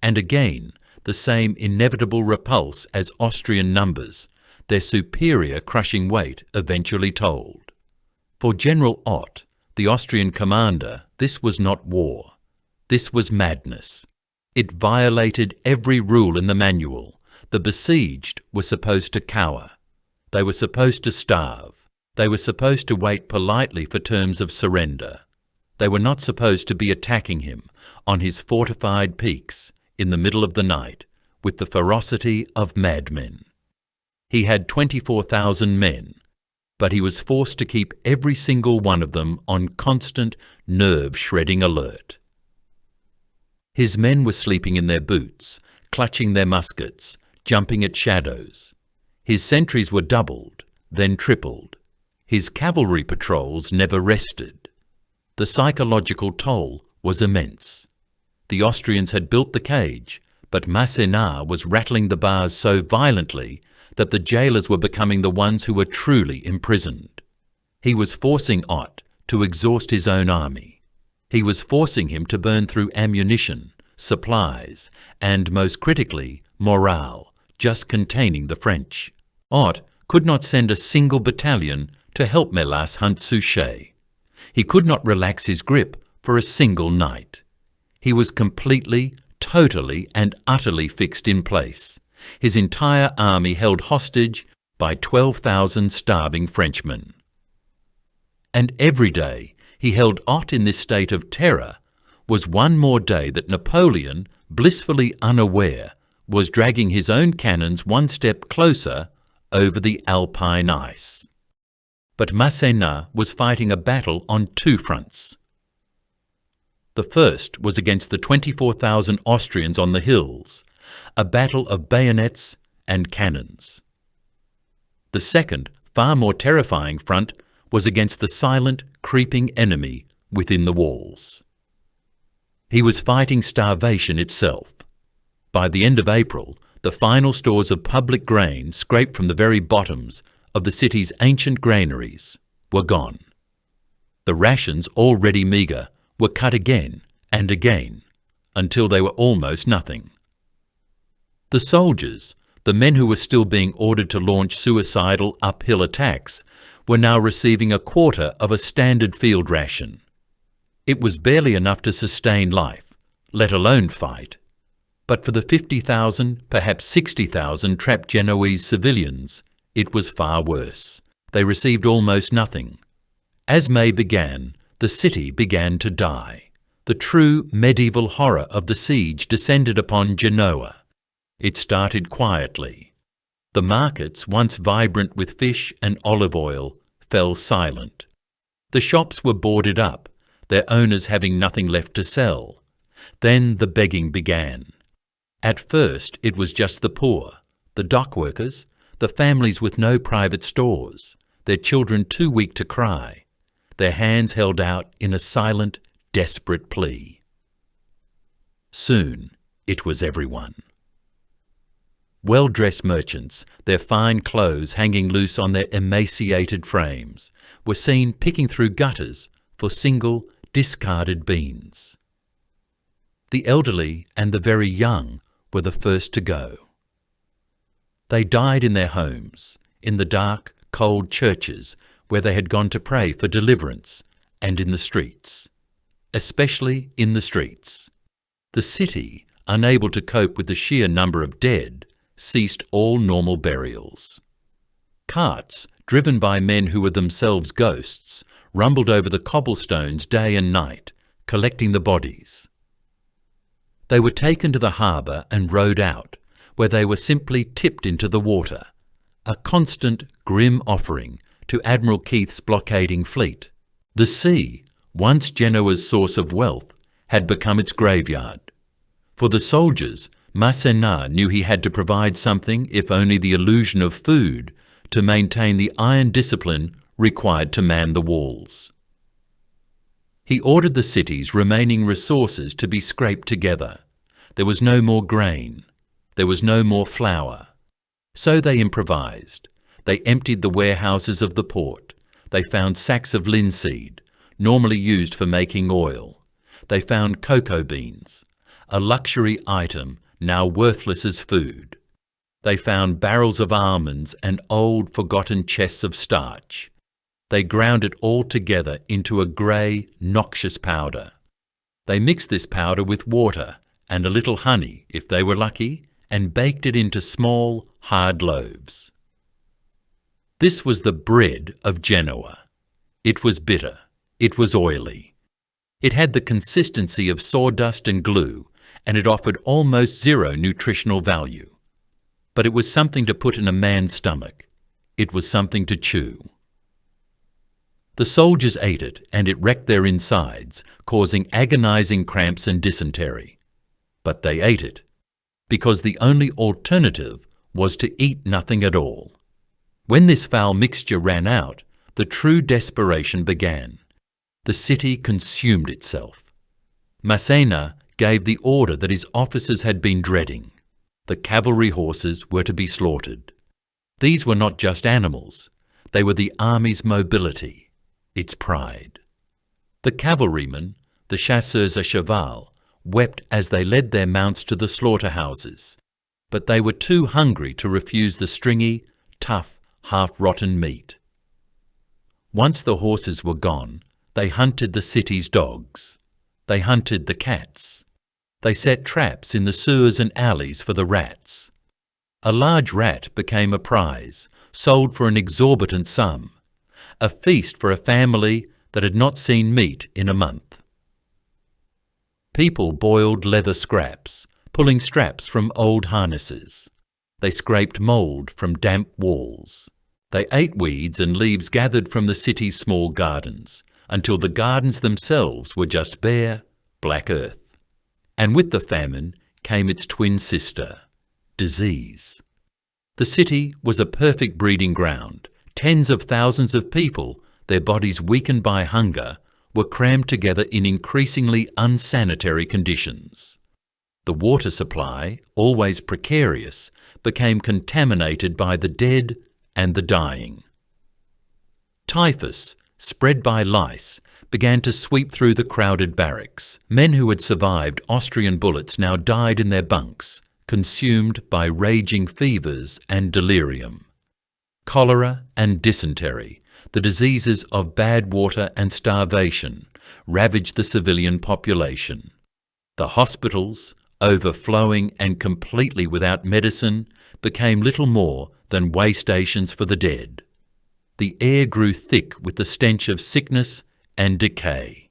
And again, the same inevitable repulse as Austrian numbers, their superior crushing weight eventually told. For General Ott, the Austrian commander, this was not war. This was madness. It violated every rule in the manual. The besieged were supposed to cower. They were supposed to starve. They were supposed to wait politely for terms of surrender. They were not supposed to be attacking him on his fortified peaks in the middle of the night with the ferocity of madmen. He had 24,000 men, but he was forced to keep every single one of them on constant, nerve-shredding alert. His men were sleeping in their boots, clutching their muskets, jumping at shadows. His sentries were doubled, then tripled. His cavalry patrols never rested. The psychological toll was immense. The Austrians had built the cage, but Masséna was rattling the bars so violently that the jailers were becoming the ones who were truly imprisoned. He was forcing Ott to exhaust his own army. He was forcing him to burn through ammunition, supplies, and, most critically, morale, just containing the French. Ott could not send a single battalion to help Melas hunt Suchet. He could not relax his grip for a single night. He was completely, totally, and utterly fixed in place. His entire army held hostage by 12,000 starving Frenchmen. And every day he held Ott in this state of terror was one more day that Napoleon, blissfully unaware, was dragging his own cannons one step closer over the Alpine ice. But Masséna was fighting a battle on two fronts. The first was against the 24,000 Austrians on the hills, a battle of bayonets and cannons. The second, far more terrifying front was against the silent, creeping enemy within the walls. He was fighting starvation itself. By the end of April, the final stores of public grain scraped from the very bottoms of the city's ancient granaries were gone. The rations, already meagre, were cut again and again until they were almost nothing. The soldiers, the men who were still being ordered to launch suicidal uphill attacks, were now receiving a quarter of a standard field ration. It was barely enough to sustain life, let alone fight. But for the 50,000, perhaps 60,000 trapped Genoese civilians, it was far worse. They received almost nothing. As May began, the city began to die. The true medieval horror of the siege descended upon Genoa. It started quietly. The markets, once vibrant with fish and olive oil, fell silent. The shops were boarded up, their owners having nothing left to sell. Then the begging began. At first it was just the poor, the dock workers, the families with no private stores, their children too weak to cry, their hands held out in a silent, desperate plea. Soon it was everyone. Well-dressed merchants, their fine clothes hanging loose on their emaciated frames, were seen picking through gutters for single, discarded beans. The elderly and the very young were the first to go. They died in their homes, in the dark, cold churches where they had gone to pray for deliverance, and in the streets, especially in the streets. The city, unable to cope with the sheer number of dead, ceased all normal burials. Carts, driven by men who were themselves ghosts, rumbled over the cobblestones day and night, collecting the bodies. They were taken to the harbour and rowed out, where they were simply tipped into the water, a constant, grim offering to Admiral Keith's blockading fleet. The sea, once Genoa's source of wealth, had become its graveyard. For the soldiers, Masséna knew he had to provide something, if only the illusion of food, to maintain the iron discipline required to man the walls. He ordered the city's remaining resources to be scraped together. There was no more grain. There was no more flour. So they improvised. They emptied the warehouses of the port. They found sacks of linseed, normally used for making oil. They found cocoa beans, a luxury item now worthless as food. They found barrels of almonds and old, forgotten chests of starch. They ground it all together into a grey, noxious powder. They mixed this powder with water and a little honey, if they were lucky, and baked it into small, hard loaves. This was the bread of Genoa. It was bitter. It was oily. It had the consistency of sawdust and glue, and it offered almost zero nutritional value. But it was something to put in a man's stomach. It was something to chew. The soldiers ate it, and it wrecked their insides, causing agonizing cramps and dysentery. But they ate it, because the only alternative was to eat nothing at all. When this foul mixture ran out, the true desperation began. The city consumed itself. Masséna gave the order that his officers had been dreading. The cavalry horses were to be slaughtered. These were not just animals. They were the army's mobility, its pride. The cavalrymen, the chasseurs à cheval, wept as they led their mounts to the slaughterhouses, but they were too hungry to refuse the stringy, tough, half-rotten meat. Once the horses were gone, they hunted the city's dogs. They hunted the cats. They set traps in the sewers and alleys for the rats. A large rat became a prize, sold for an exorbitant sum, a feast for a family that had not seen meat in a month. People boiled leather scraps, pulling straps from old harnesses. They scraped mould from damp walls. They ate weeds and leaves gathered from the city's small gardens, until the gardens themselves were just bare, black earth. And with the famine came its twin sister, disease. The city was a perfect breeding ground. Tens of thousands of people, their bodies weakened by hunger, were crammed together in increasingly unsanitary conditions. The water supply, always precarious, became contaminated by the dead and the dying. Typhus, spread by lice, began to sweep through the crowded barracks. Men who had survived Austrian bullets now died in their bunks, consumed by raging fevers and delirium. Cholera and dysentery, the diseases of bad water and starvation, ravaged the civilian population. The hospitals, overflowing and completely without medicine, became little more than way stations for the dead. The air grew thick with the stench of sickness and decay,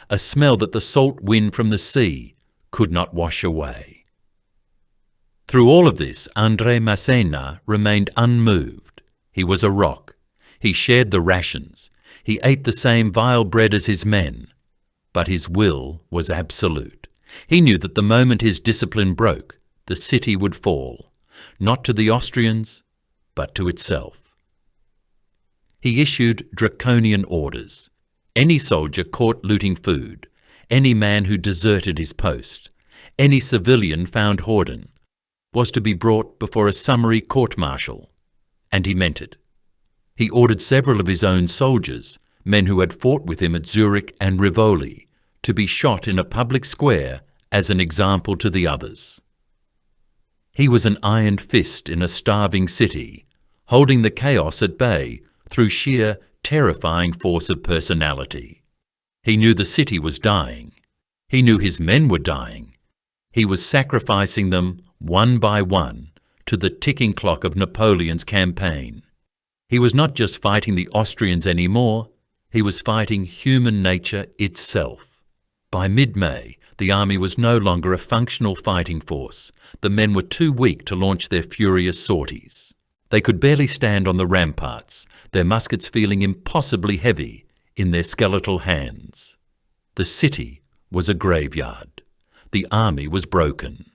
a smell that the salt wind from the sea could not wash away. Through all of this, André Masséna remained unmoved. He was a rock. He shared the rations. He ate the same vile bread as his men. But his will was absolute. He knew that the moment his discipline broke, the city would fall, not to the Austrians, but to itself. He issued draconian orders. Any soldier caught looting food, any man who deserted his post, any civilian found hoarding, was to be brought before a summary court-martial, and he meant it. He ordered several of his own soldiers, men who had fought with him at Zurich and Rivoli, to be shot in a public square as an example to the others. He was an iron fist in a starving city, holding the chaos at bay through sheer terrifying force of personality. He knew the city was dying. He knew his men were dying. He was sacrificing them one by one to the ticking clock of Napoleon's campaign. He was not just fighting the Austrians anymore, he was fighting human nature itself. By mid-May, the army was no longer a functional fighting force. The men were too weak to launch their furious sorties. They could barely stand on the ramparts, their muskets feeling impossibly heavy in their skeletal hands. The city was a graveyard. The army was broken.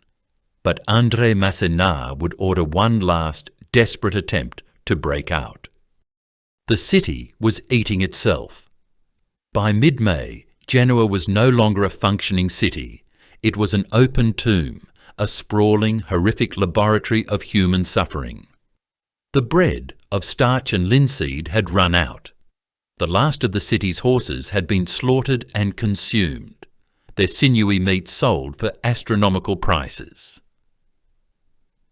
But André Masséna would order one last desperate attempt to break out. The city was eating itself. By mid-May, Genoa was no longer a functioning city. It was an open tomb, a sprawling, horrific laboratory of human suffering. The bread of starch and linseed had run out. The last of the city's horses had been slaughtered and consumed, their sinewy meat sold for astronomical prices.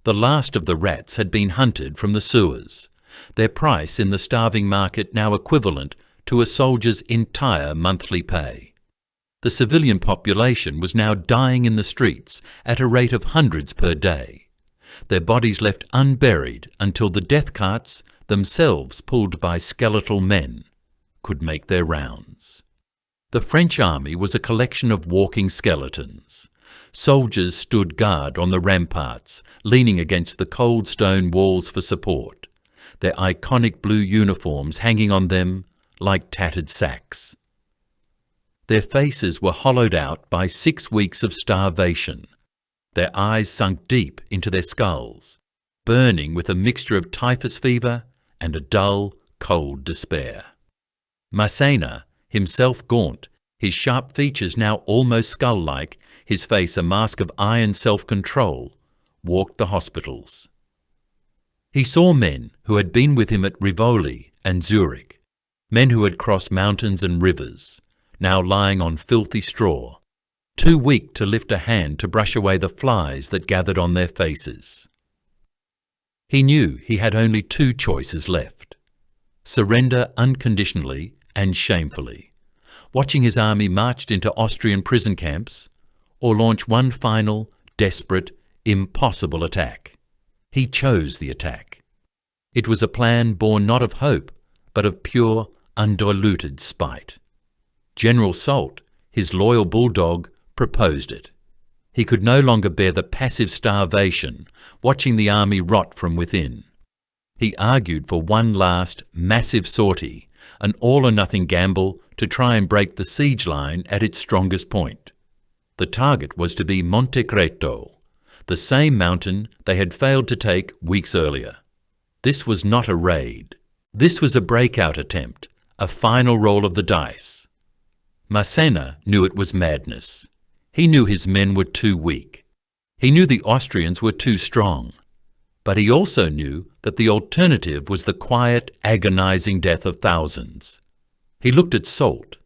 The last of the rats had been hunted from the sewers, their price in the starving market now equivalent to a soldier's entire monthly pay. The civilian population was now dying in the streets at a rate of hundreds per day, their bodies left unburied until the death carts, themselves pulled by skeletal men, could make their rounds. The French army was a collection of walking skeletons. Soldiers stood guard on the ramparts, leaning against the cold stone walls for support, their iconic blue uniforms hanging on them like tattered sacks. Their faces were hollowed out by 6 weeks of starvation, their eyes sunk deep into their skulls, burning with a mixture of typhus fever and a dull, cold despair. Masséna, himself gaunt, his sharp features now almost skull-like, his face a mask of iron self-control, walked the hospitals. He saw men who had been with him at Rivoli and Zurich, men who had crossed mountains and rivers, now lying on filthy straw, too weak to lift a hand to brush away the flies that gathered on their faces. He knew he had only 2 choices left: surrender unconditionally and shamefully, watching his army marched into Austrian prison camps, or launch one final, desperate, impossible attack. He chose the attack. It was a plan born not of hope, but of pure, undiluted spite. General Soult, his loyal bulldog, proposed it. He could no longer bear the passive starvation, watching the army rot from within. He argued for one last, massive sortie, an all-or-nothing gamble to try and break the siege line at its strongest point. The target was to be Monte Creto, the same mountain they had failed to take weeks earlier. This was not a raid. This was a breakout attempt, a final roll of the dice. Masséna knew it was madness. He knew his men were too weak. He knew the Austrians were too strong. But he also knew that the alternative was the quiet, agonizing death of thousands. He looked at Soult,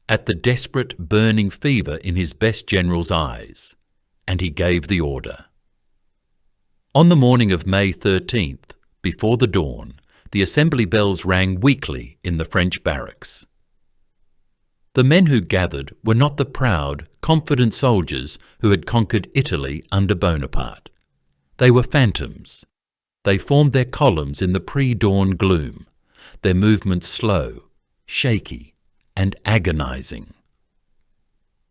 at the desperate, burning fever in his best general's eyes, and he gave the order. On the morning of May 13th, before the dawn, the assembly bells rang weakly in the French barracks. The men who gathered were not the proud, confident soldiers who had conquered Italy under Bonaparte. They were phantoms. They formed their columns in the pre-dawn gloom, their movements slow, shaky, and agonizing.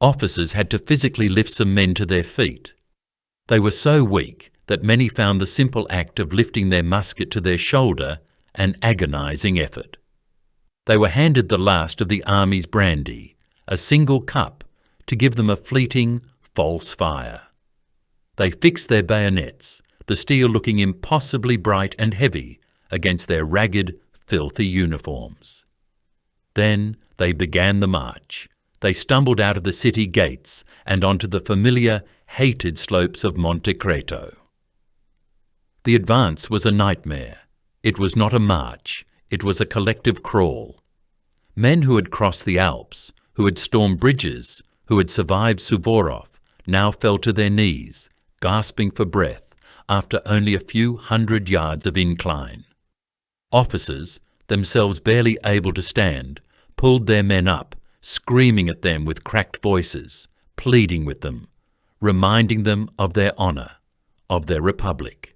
Officers had to physically lift some men to their feet. They were so weak that many found the simple act of lifting their musket to their shoulder an agonizing effort. They were handed the last of the army's brandy, a single cup, to give them a fleeting, false fire. They fixed their bayonets, the steel looking impossibly bright and heavy against their ragged, filthy uniforms. Then they began the march. They stumbled out of the city gates and onto the familiar, hated slopes of Monte Creto. The advance was a nightmare. It was not a march. It was a collective crawl. Men who had crossed the Alps, who had stormed bridges, who had survived Suvorov, now fell to their knees, gasping for breath after only a few 100 yards of incline. Officers, themselves barely able to stand, pulled their men up, screaming at them with cracked voices, pleading with them, reminding them of their honour, of their republic.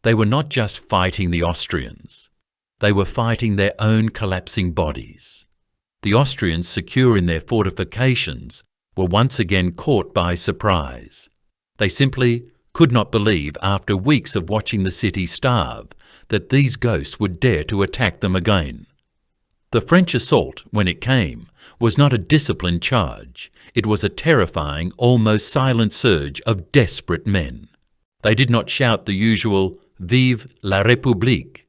They were not just fighting the Austrians. They were fighting their own collapsing bodies. The Austrians, secure in their fortifications, were once again caught by surprise. They simply could not believe, after weeks of watching the city starve, that these ghosts would dare to attack them again. The French assault, when it came, was not a disciplined charge. It was a terrifying, almost silent surge of desperate men. They did not shout the usual "Vive la République."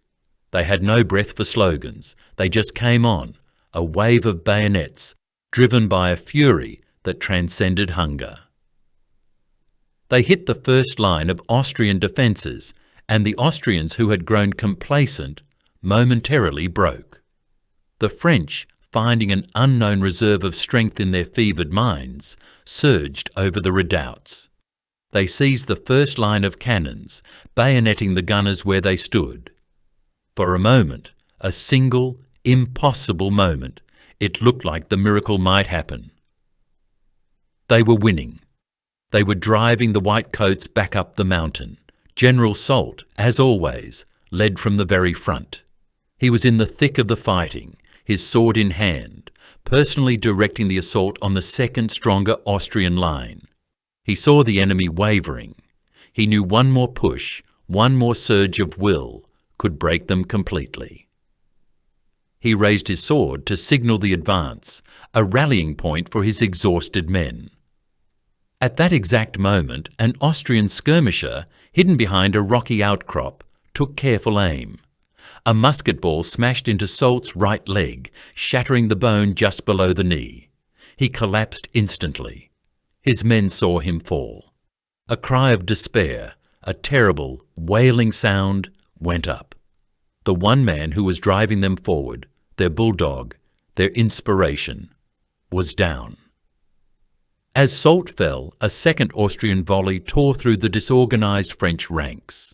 They had no breath for slogans. They just came on, a wave of bayonets, driven by a fury that transcended hunger. They hit the first line of Austrian defences, and the Austrians, who had grown complacent, momentarily broke. The French, finding an unknown reserve of strength in their fevered minds, surged over the redoubts. They seized the first line of cannons, bayoneting the gunners where they stood. For a moment, a single, impossible moment, it looked like the miracle might happen. They were winning. They were driving the white coats back up the mountain. General Soult, as always, led from the very front. He was in the thick of the fighting, his sword in hand, personally directing the assault on the second stronger Austrian line. He saw the enemy wavering. He knew one more push, one more surge of will, could break them completely. He raised his sword to signal the advance, a rallying point for his exhausted men. At that exact moment, an Austrian skirmisher, hidden behind a rocky outcrop, took careful aim. A musket ball smashed into Soult's right leg, shattering the bone just below the knee. He collapsed instantly. His men saw him fall. A cry of despair, a terrible, wailing sound, went up. The one man who was driving them forward, their bulldog, their inspiration, was down. As Soult fell, a second Austrian volley tore through the disorganized French ranks.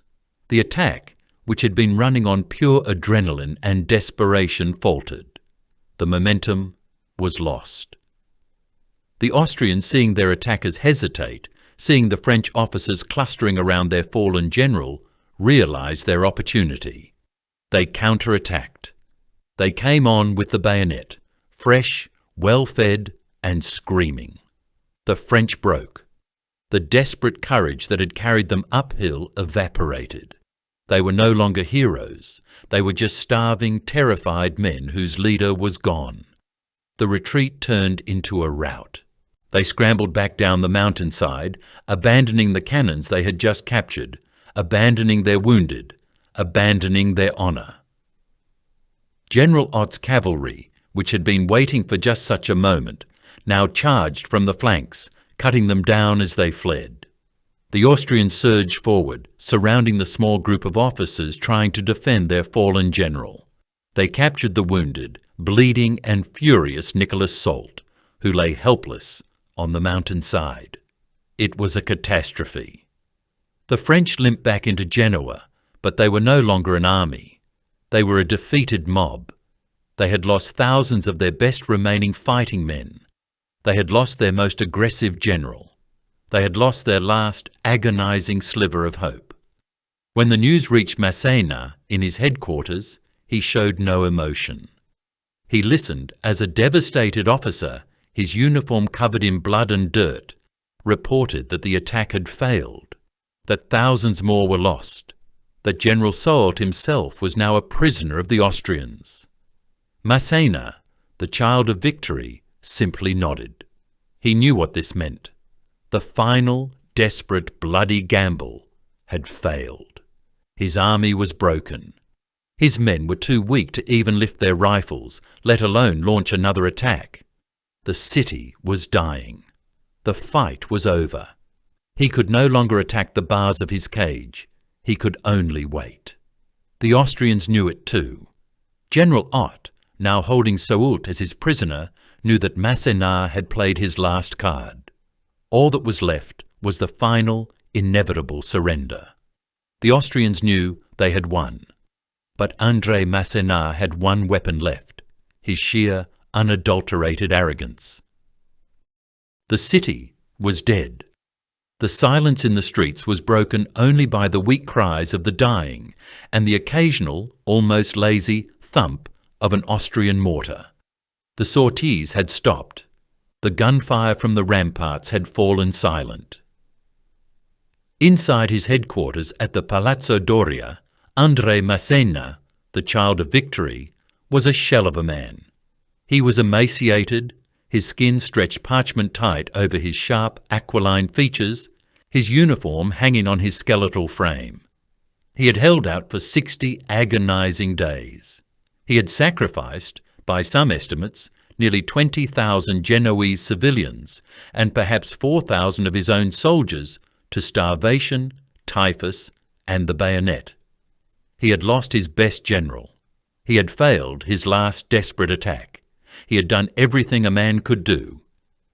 The attack, which had been running on pure adrenaline and desperation, faltered. The momentum was lost. The Austrians, seeing their attackers hesitate, seeing the French officers clustering around their fallen general, realized their opportunity. They counterattacked. They came on with the bayonet, fresh, well-fed, and screaming. The French broke. The desperate courage that had carried them uphill evaporated. They were no longer heroes. They were just starving, terrified men whose leader was gone. The retreat turned into a rout. They scrambled back down the mountainside, abandoning the cannons they had just captured, abandoning their wounded, abandoning their honour. General Ott's cavalry, which had been waiting for just such a moment, now charged from the flanks, cutting them down as they fled. The Austrians surged forward, surrounding the small group of officers trying to defend their fallen general. They captured the wounded, bleeding and furious Nicholas Soult, who lay helpless on the mountainside. It was a catastrophe. The French limped back into Genoa, but they were no longer an army. They were a defeated mob. They had lost thousands of their best remaining fighting men. They had lost their most aggressive general. They had lost their last agonizing sliver of hope. When the news reached Masséna in his headquarters, he showed no emotion. He listened as a devastated officer, his uniform covered in blood and dirt, reported that the attack had failed, that thousands more were lost, that General Soult himself was now a prisoner of the Austrians. Masséna, the child of victory, simply nodded. He knew what this meant. The final, desperate, bloody gamble had failed. His army was broken. His men were too weak to even lift their rifles, let alone launch another attack. The city was dying. The fight was over. He could no longer attack the bars of his cage. He could only wait. The Austrians knew it too. General Ott, now holding Soult as his prisoner, knew that Masséna had played his last card. All that was left was the final, inevitable surrender. The Austrians knew they had won, but André Masséna had one weapon left, his sheer, unadulterated arrogance. The city was dead. The silence in the streets was broken only by the weak cries of the dying and the occasional, almost lazy, thump of an Austrian mortar. The sorties had stopped. The gunfire from the ramparts had fallen silent. Inside his headquarters at the Palazzo Doria, André Masséna, the child of victory, was a shell of a man. He was emaciated, his skin stretched parchment-tight over his sharp, aquiline features, his uniform hanging on his skeletal frame. He had held out for 60 agonizing days. He had sacrificed, by some estimates, nearly 20,000 Genoese civilians and perhaps 4,000 of his own soldiers to starvation, typhus, and the bayonet. He had lost his best general. He had failed his last desperate attack. He had done everything a man could do,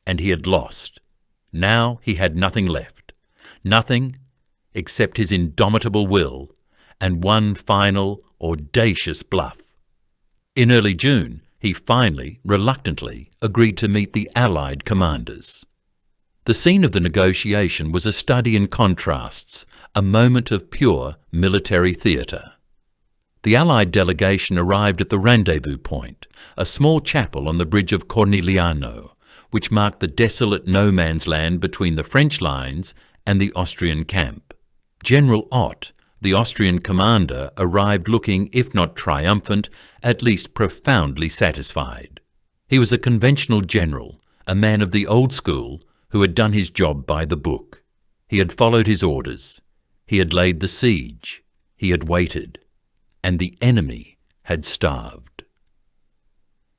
and he had lost. Now he had nothing left. Nothing except his indomitable will and one final, audacious bluff. In early June, he finally, reluctantly, agreed to meet the Allied commanders. The scene of the negotiation was a study in contrasts, a moment of pure military theatre. The Allied delegation arrived at the rendezvous point, a small chapel on the bridge of Cornigliano, which marked the desolate no-man's land between the French lines and the Austrian camp. General Ott, the Austrian commander, arrived looking, if not triumphant, at least profoundly satisfied. He was a conventional general, a man of the old school, who had done his job by the book. He had followed his orders. He had laid the siege. He had waited. And the enemy had starved.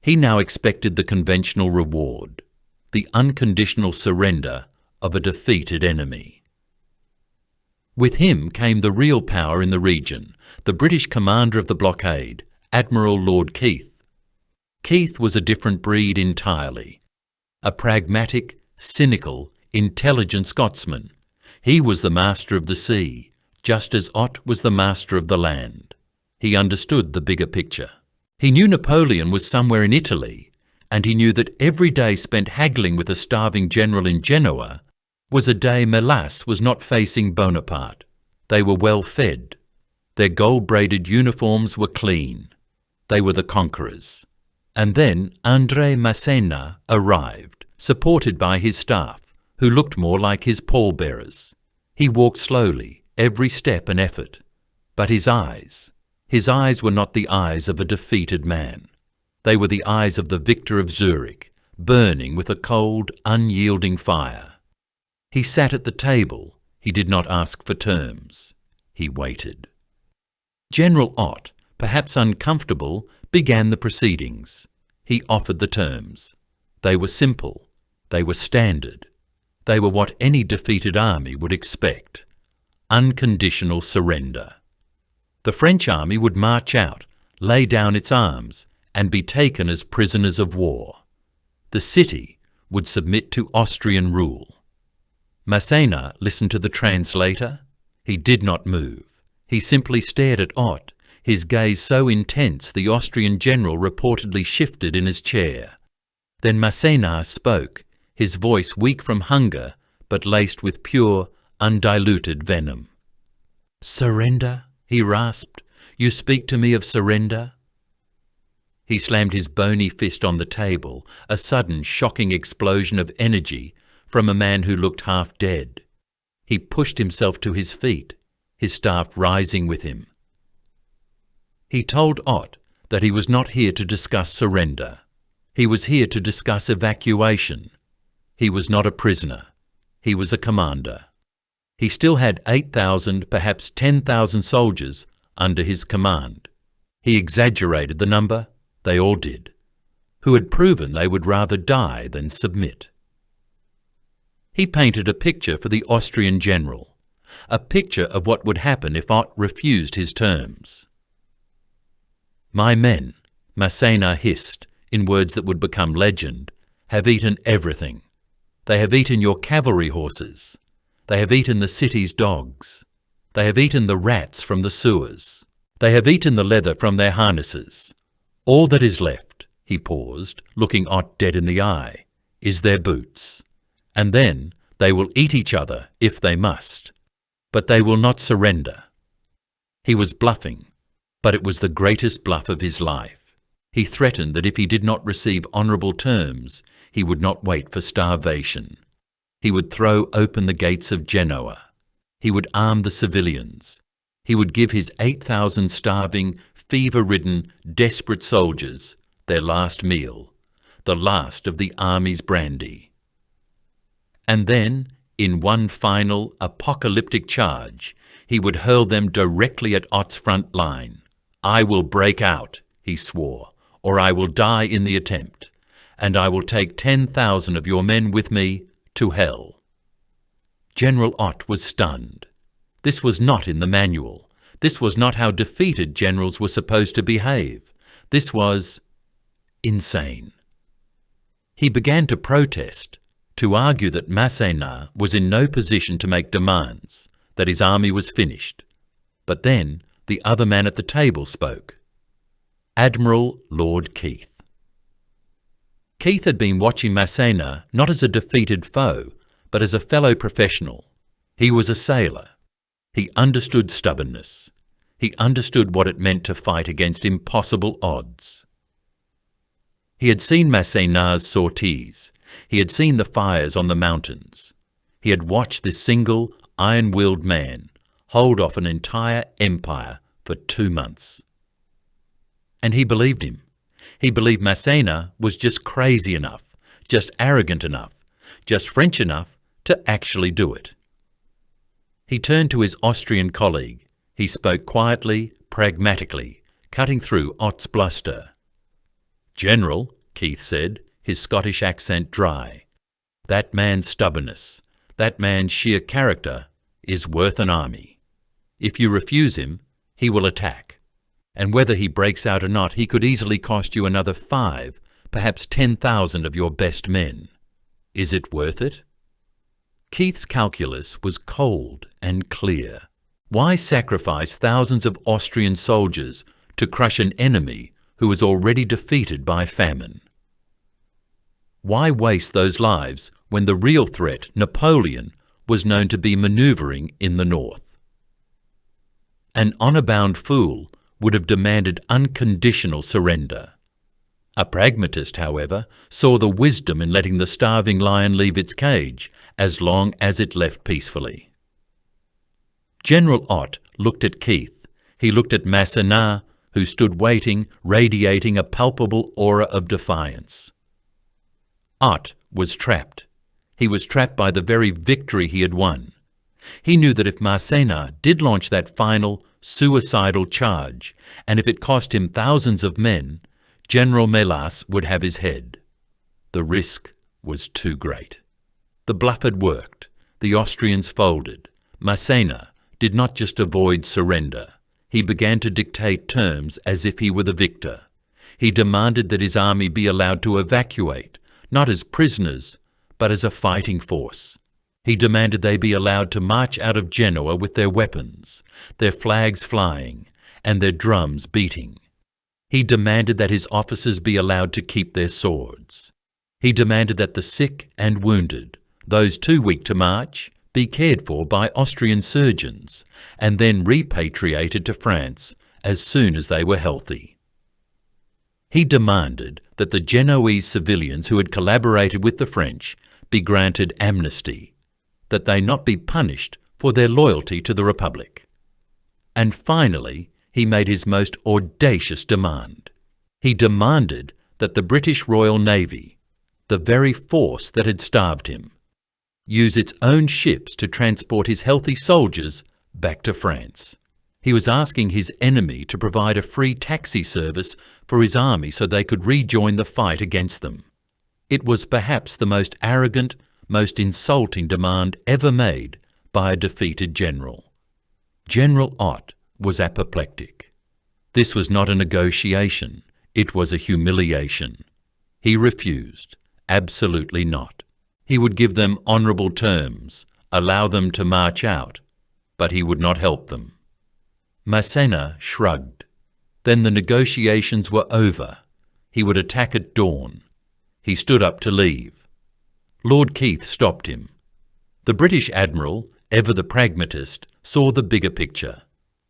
He now expected the conventional reward, the unconditional surrender of a defeated enemy. With him came the real power in the region, the British commander of the blockade, Admiral Lord Keith. Keith was a different breed entirely, a pragmatic, cynical, intelligent Scotsman. He was the master of the sea, just as Ott was the master of the land. He understood the bigger picture. He knew Napoleon was somewhere in Italy, and he knew that every day spent haggling with a starving general in Genoa was a day Melas was not facing Bonaparte. They were well fed. Their gold-braided uniforms were clean. They were the conquerors. And then André Masséna arrived, supported by his staff, who looked more like his pallbearers. He walked slowly, every step an effort. But his eyes were not the eyes of a defeated man. They were the eyes of the victor of Zurich, burning with a cold, unyielding fire. He sat at the table. He did not ask for terms. He waited. General Ott, perhaps uncomfortable, began the proceedings. He offered the terms. They were simple. They were standard. They were what any defeated army would expect. Unconditional surrender. The French army would march out, lay down its arms, and be taken as prisoners of war. The city would submit to Austrian rule. Masséna listened to the translator. He did not move. He simply stared at Ott, his gaze so intense the Austrian general reportedly shifted in his chair. Then Masséna spoke, his voice weak from hunger, but laced with pure, undiluted venom. "Surrender?" he rasped. "You speak to me of surrender?" He slammed his bony fist on the table, a sudden, shocking explosion of energy from a man who looked half dead. He pushed himself to his feet, his staff rising with him. He told Ott that he was not here to discuss surrender. He was here to discuss evacuation. He was not a prisoner. He was a commander. He still had 8,000, perhaps 10,000 soldiers under his command. He exaggerated the number, they all did, who had proven they would rather die than submit. He painted a picture for the Austrian general, a picture of what would happen if Ott refused his terms. "My men," Masséna hissed, in words that would become legend, "have eaten everything. They have eaten your cavalry horses. They have eaten the city's dogs. They have eaten the rats from the sewers. They have eaten the leather from their harnesses. All that is left," he paused, looking Ott dead in the eye, "is their boots. And then they will eat each other if they must. But they will not surrender." He was bluffing, but it was the greatest bluff of his life. He threatened that if he did not receive honourable terms, he would not wait for starvation. He would throw open the gates of Genoa. He would arm the civilians. He would give his 8,000 starving, fever-ridden, desperate soldiers their last meal, the last of the army's brandy. And then, in one final apocalyptic charge, he would hurl them directly at Ott's front line. "I will break out," he swore, "or I will die in the attempt, and I will take 10,000 of your men with me to hell." General Ott was stunned. This was not in the manual. This was not how defeated generals were supposed to behave. This was insane. He began to protest, to argue that Masséna was in no position to make demands, that his army was finished. But then the other man at the table spoke. Admiral Lord Keith. Keith had been watching Masséna not as a defeated foe, but as a fellow professional. He was a sailor. He understood stubbornness. He understood what it meant to fight against impossible odds. He had seen Masséna's sorties. He had seen the fires on the mountains. He had watched this single, iron-willed man hold off an entire empire for 2 months. And he believed him. He believed Masséna was just crazy enough, just arrogant enough, just French enough to actually do it. He turned to his Austrian colleague. He spoke quietly, pragmatically, cutting through Ott's bluster. "General," Keith said, his Scottish accent dry, "that man's stubbornness, that man's sheer character is worth an army. If you refuse him, he will attack. And whether he breaks out or not, he could easily cost you another 5, perhaps 10,000 of your best men. Is it worth it?" Keith's calculus was cold and clear. Why sacrifice thousands of Austrian soldiers to crush an enemy who was already defeated by famine? Why waste those lives when the real threat, Napoleon, was known to be manoeuvring in the north? An honour-bound fool would have demanded unconditional surrender. A pragmatist, however, saw the wisdom in letting the starving lion leave its cage as long as it left peacefully. General Ott looked at Keith. He looked at Masséna, who stood waiting, radiating a palpable aura of defiance. Ott was trapped. He was trapped by the very victory he had won. He knew that if Masséna did launch that final, suicidal charge, and if it cost him thousands of men, General Mélas would have his head. The risk was too great. The bluff had worked. The Austrians folded. Masséna did not just avoid surrender. He began to dictate terms as if he were the victor. He demanded that his army be allowed to evacuate, not as prisoners, but as a fighting force. He demanded they be allowed to march out of Genoa with their weapons, their flags flying, and their drums beating. He demanded that his officers be allowed to keep their swords. He demanded that the sick and wounded, those too weak to march, be cared for by Austrian surgeons, and then repatriated to France as soon as they were healthy. He demanded that the Genoese civilians who had collaborated with the French be granted amnesty, that they not be punished for their loyalty to the Republic. And finally, he made his most audacious demand. He demanded that the British Royal Navy, the very force that had starved him, use its own ships to transport his healthy soldiers back to France. He was asking his enemy to provide a free taxi service for his army so they could rejoin the fight against them. It was perhaps the most arrogant, most insulting demand ever made by a defeated general. General Ott was apoplectic. This was not a negotiation. It was a humiliation. He refused. Absolutely not. He would give them honourable terms, allow them to march out, but he would not help them. Masséna shrugged. Then the negotiations were over. He would attack at dawn. He stood up to leave. Lord Keith stopped him. The British Admiral, ever the pragmatist, saw the bigger picture.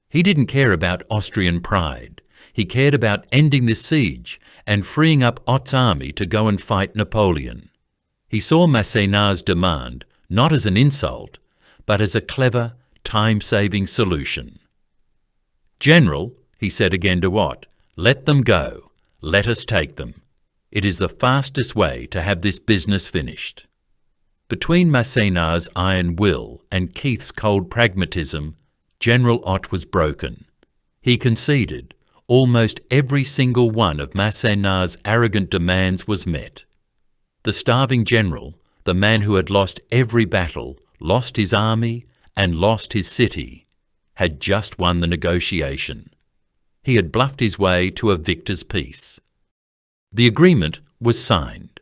He didn't care about Austrian pride. He cared about ending this siege and freeing up Ott's army to go and fight Napoleon. He saw Masséna's demand not as an insult, but as a clever, time-saving solution. "General," he said again to Ott, "let them go. Let us take them. It is the fastest way to have this business finished." Between Masséna's iron will and Keith's cold pragmatism, General Ott was broken. He conceded. Almost every single one of Masséna's arrogant demands was met. The starving general, the man who had lost every battle, lost his army, and lost his city, had just won the negotiation. He had bluffed his way to a victor's peace. The agreement was signed.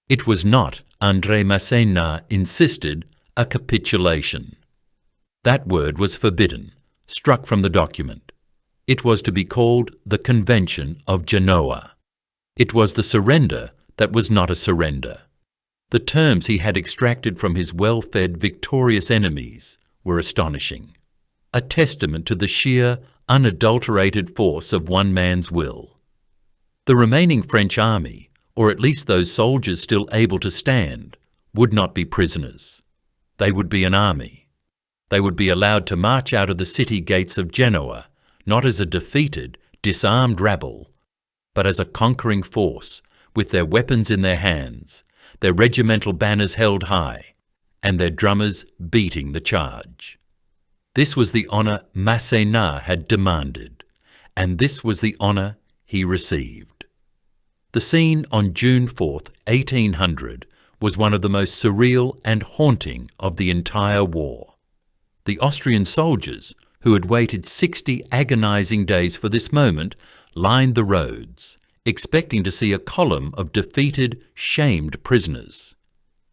It was not, André Masséna insisted, a capitulation. That word was forbidden, struck from the document. It was to be called the Convention of Genoa. It was the surrender that was not a surrender. The terms he had extracted from his well-fed, victorious enemies were astonishing, a testament to the sheer, unadulterated force of one man's will. The remaining French army, or at least those soldiers still able to stand, would not be prisoners. They would be an army. They would be allowed to march out of the city gates of Genoa, not as a defeated, disarmed rabble, but as a conquering force, with their weapons in their hands, their regimental banners held high, and their drummers beating the charge. This was the honour Masséna had demanded, and this was the honour he received. The scene on June 4th, 1800, was one of the most surreal and haunting of the entire war. The Austrian soldiers, who had waited 60 agonizing days for this moment, lined the roads, expecting to see a column of defeated, shamed prisoners.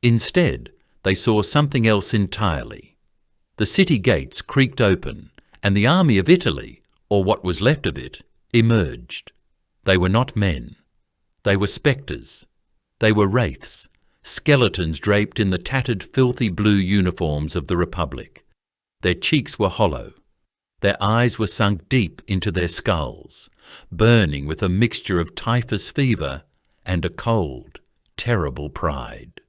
Instead, they saw something else entirely. The city gates creaked open, and the army of Italy, or what was left of it, emerged. They were not men. They were spectres. They were wraiths, skeletons draped in the tattered, filthy blue uniforms of the Republic. Their cheeks were hollow. Their eyes were sunk deep into their skulls, burning with a mixture of typhus fever and a cold, terrible pride.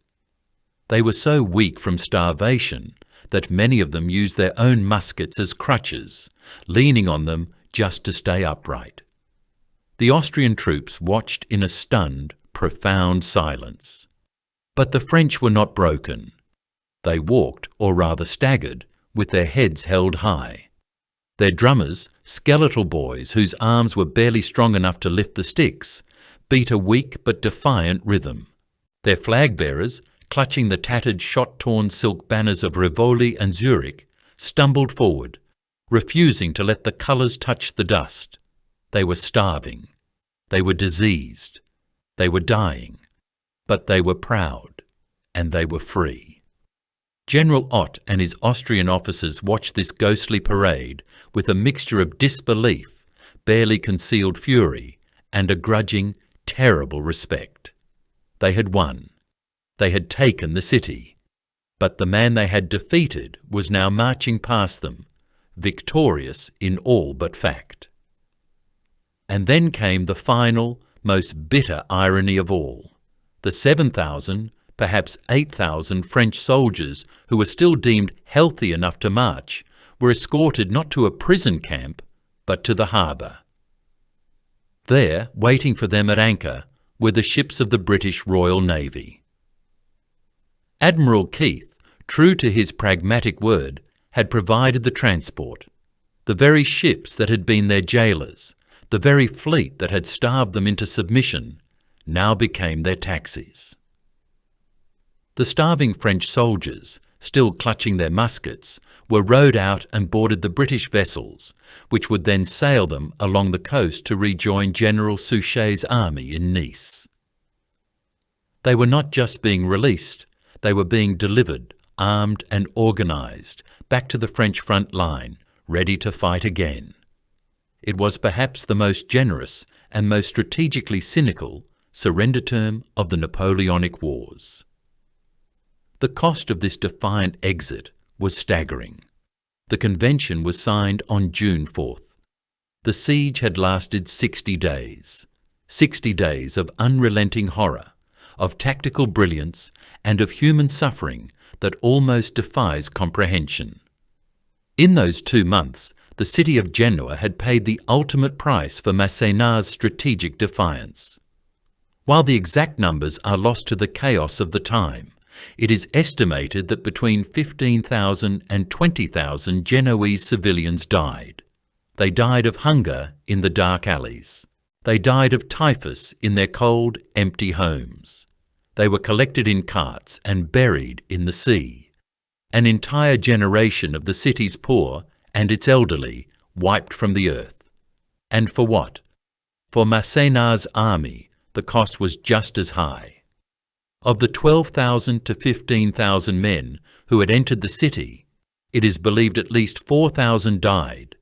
They were so weak from starvation that many of them used their own muskets as crutches, leaning on them just to stay upright. The Austrian troops watched in a stunned, profound silence. But the French were not broken. They walked, or rather staggered, with their heads held high. Their drummers, skeletal boys whose arms were barely strong enough to lift the sticks, beat a weak but defiant rhythm. Their flag-bearers, clutching the tattered, shot-torn silk banners of Rivoli and Zurich, stumbled forward, refusing to let the colours touch the dust. They were starving. They were diseased. They were dying. But they were proud, and they were free. General Ott and his Austrian officers watched this ghostly parade with a mixture of disbelief, barely concealed fury, and a grudging, terrible respect. They had won. They had taken the city. But the man they had defeated was now marching past them, victorious in all but fact. And then came the final, most bitter irony of all. The 7,000, perhaps 8,000 French soldiers who were still deemed healthy enough to march were escorted not to a prison camp, but to the harbour. There, waiting for them at anchor, were the ships of the British Royal Navy. Admiral Keith, true to his pragmatic word, had provided the transport. The very ships that had been their jailers, the very fleet that had starved them into submission, now became their taxis. The starving French soldiers, still clutching their muskets, were rowed out and boarded the British vessels, which would then sail them along the coast to rejoin General Suchet's army in Nice. They were not just being released, they were being delivered, armed and organised, back to the French front line, ready to fight again. It was perhaps the most generous and most strategically cynical surrender term of the Napoleonic Wars. The cost of this defiant exit was staggering. The convention was signed on June 4th. The siege had lasted 60 days. 60 days of unrelenting horror, of tactical brilliance, and of human suffering that almost defies comprehension. In those 2 months, the city of Genoa had paid the ultimate price for Masséna's strategic defiance. While the exact numbers are lost to the chaos of the time, it is estimated that between 15,000 and 20,000 Genoese civilians died. They died of hunger in the dark alleys. They died of typhus in their cold, empty homes. They were collected in carts and buried in the sea. An entire generation of the city's poor and its elderly wiped from the earth. And for what? For Masséna's army, the cost was just as high. Of the 12,000 to 15,000 men who had entered the city, it is believed at least 4,000 died,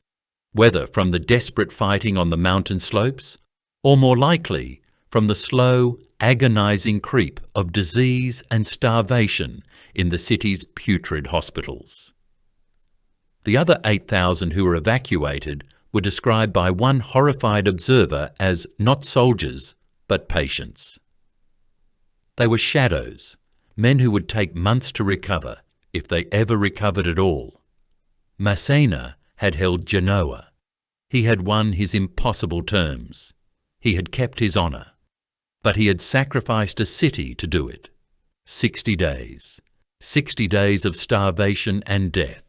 whether from the desperate fighting on the mountain slopes, or more likely from the slow, agonizing creep of disease and starvation in the city's putrid hospitals. The other 8,000 who were evacuated were described by one horrified observer as not soldiers, but patients. They were shadows, men who would take months to recover, if they ever recovered at all. Masséna had held Genoa. He had won his impossible terms. He had kept his honour. But he had sacrificed a city to do it. 60 days. 60 days of starvation and death,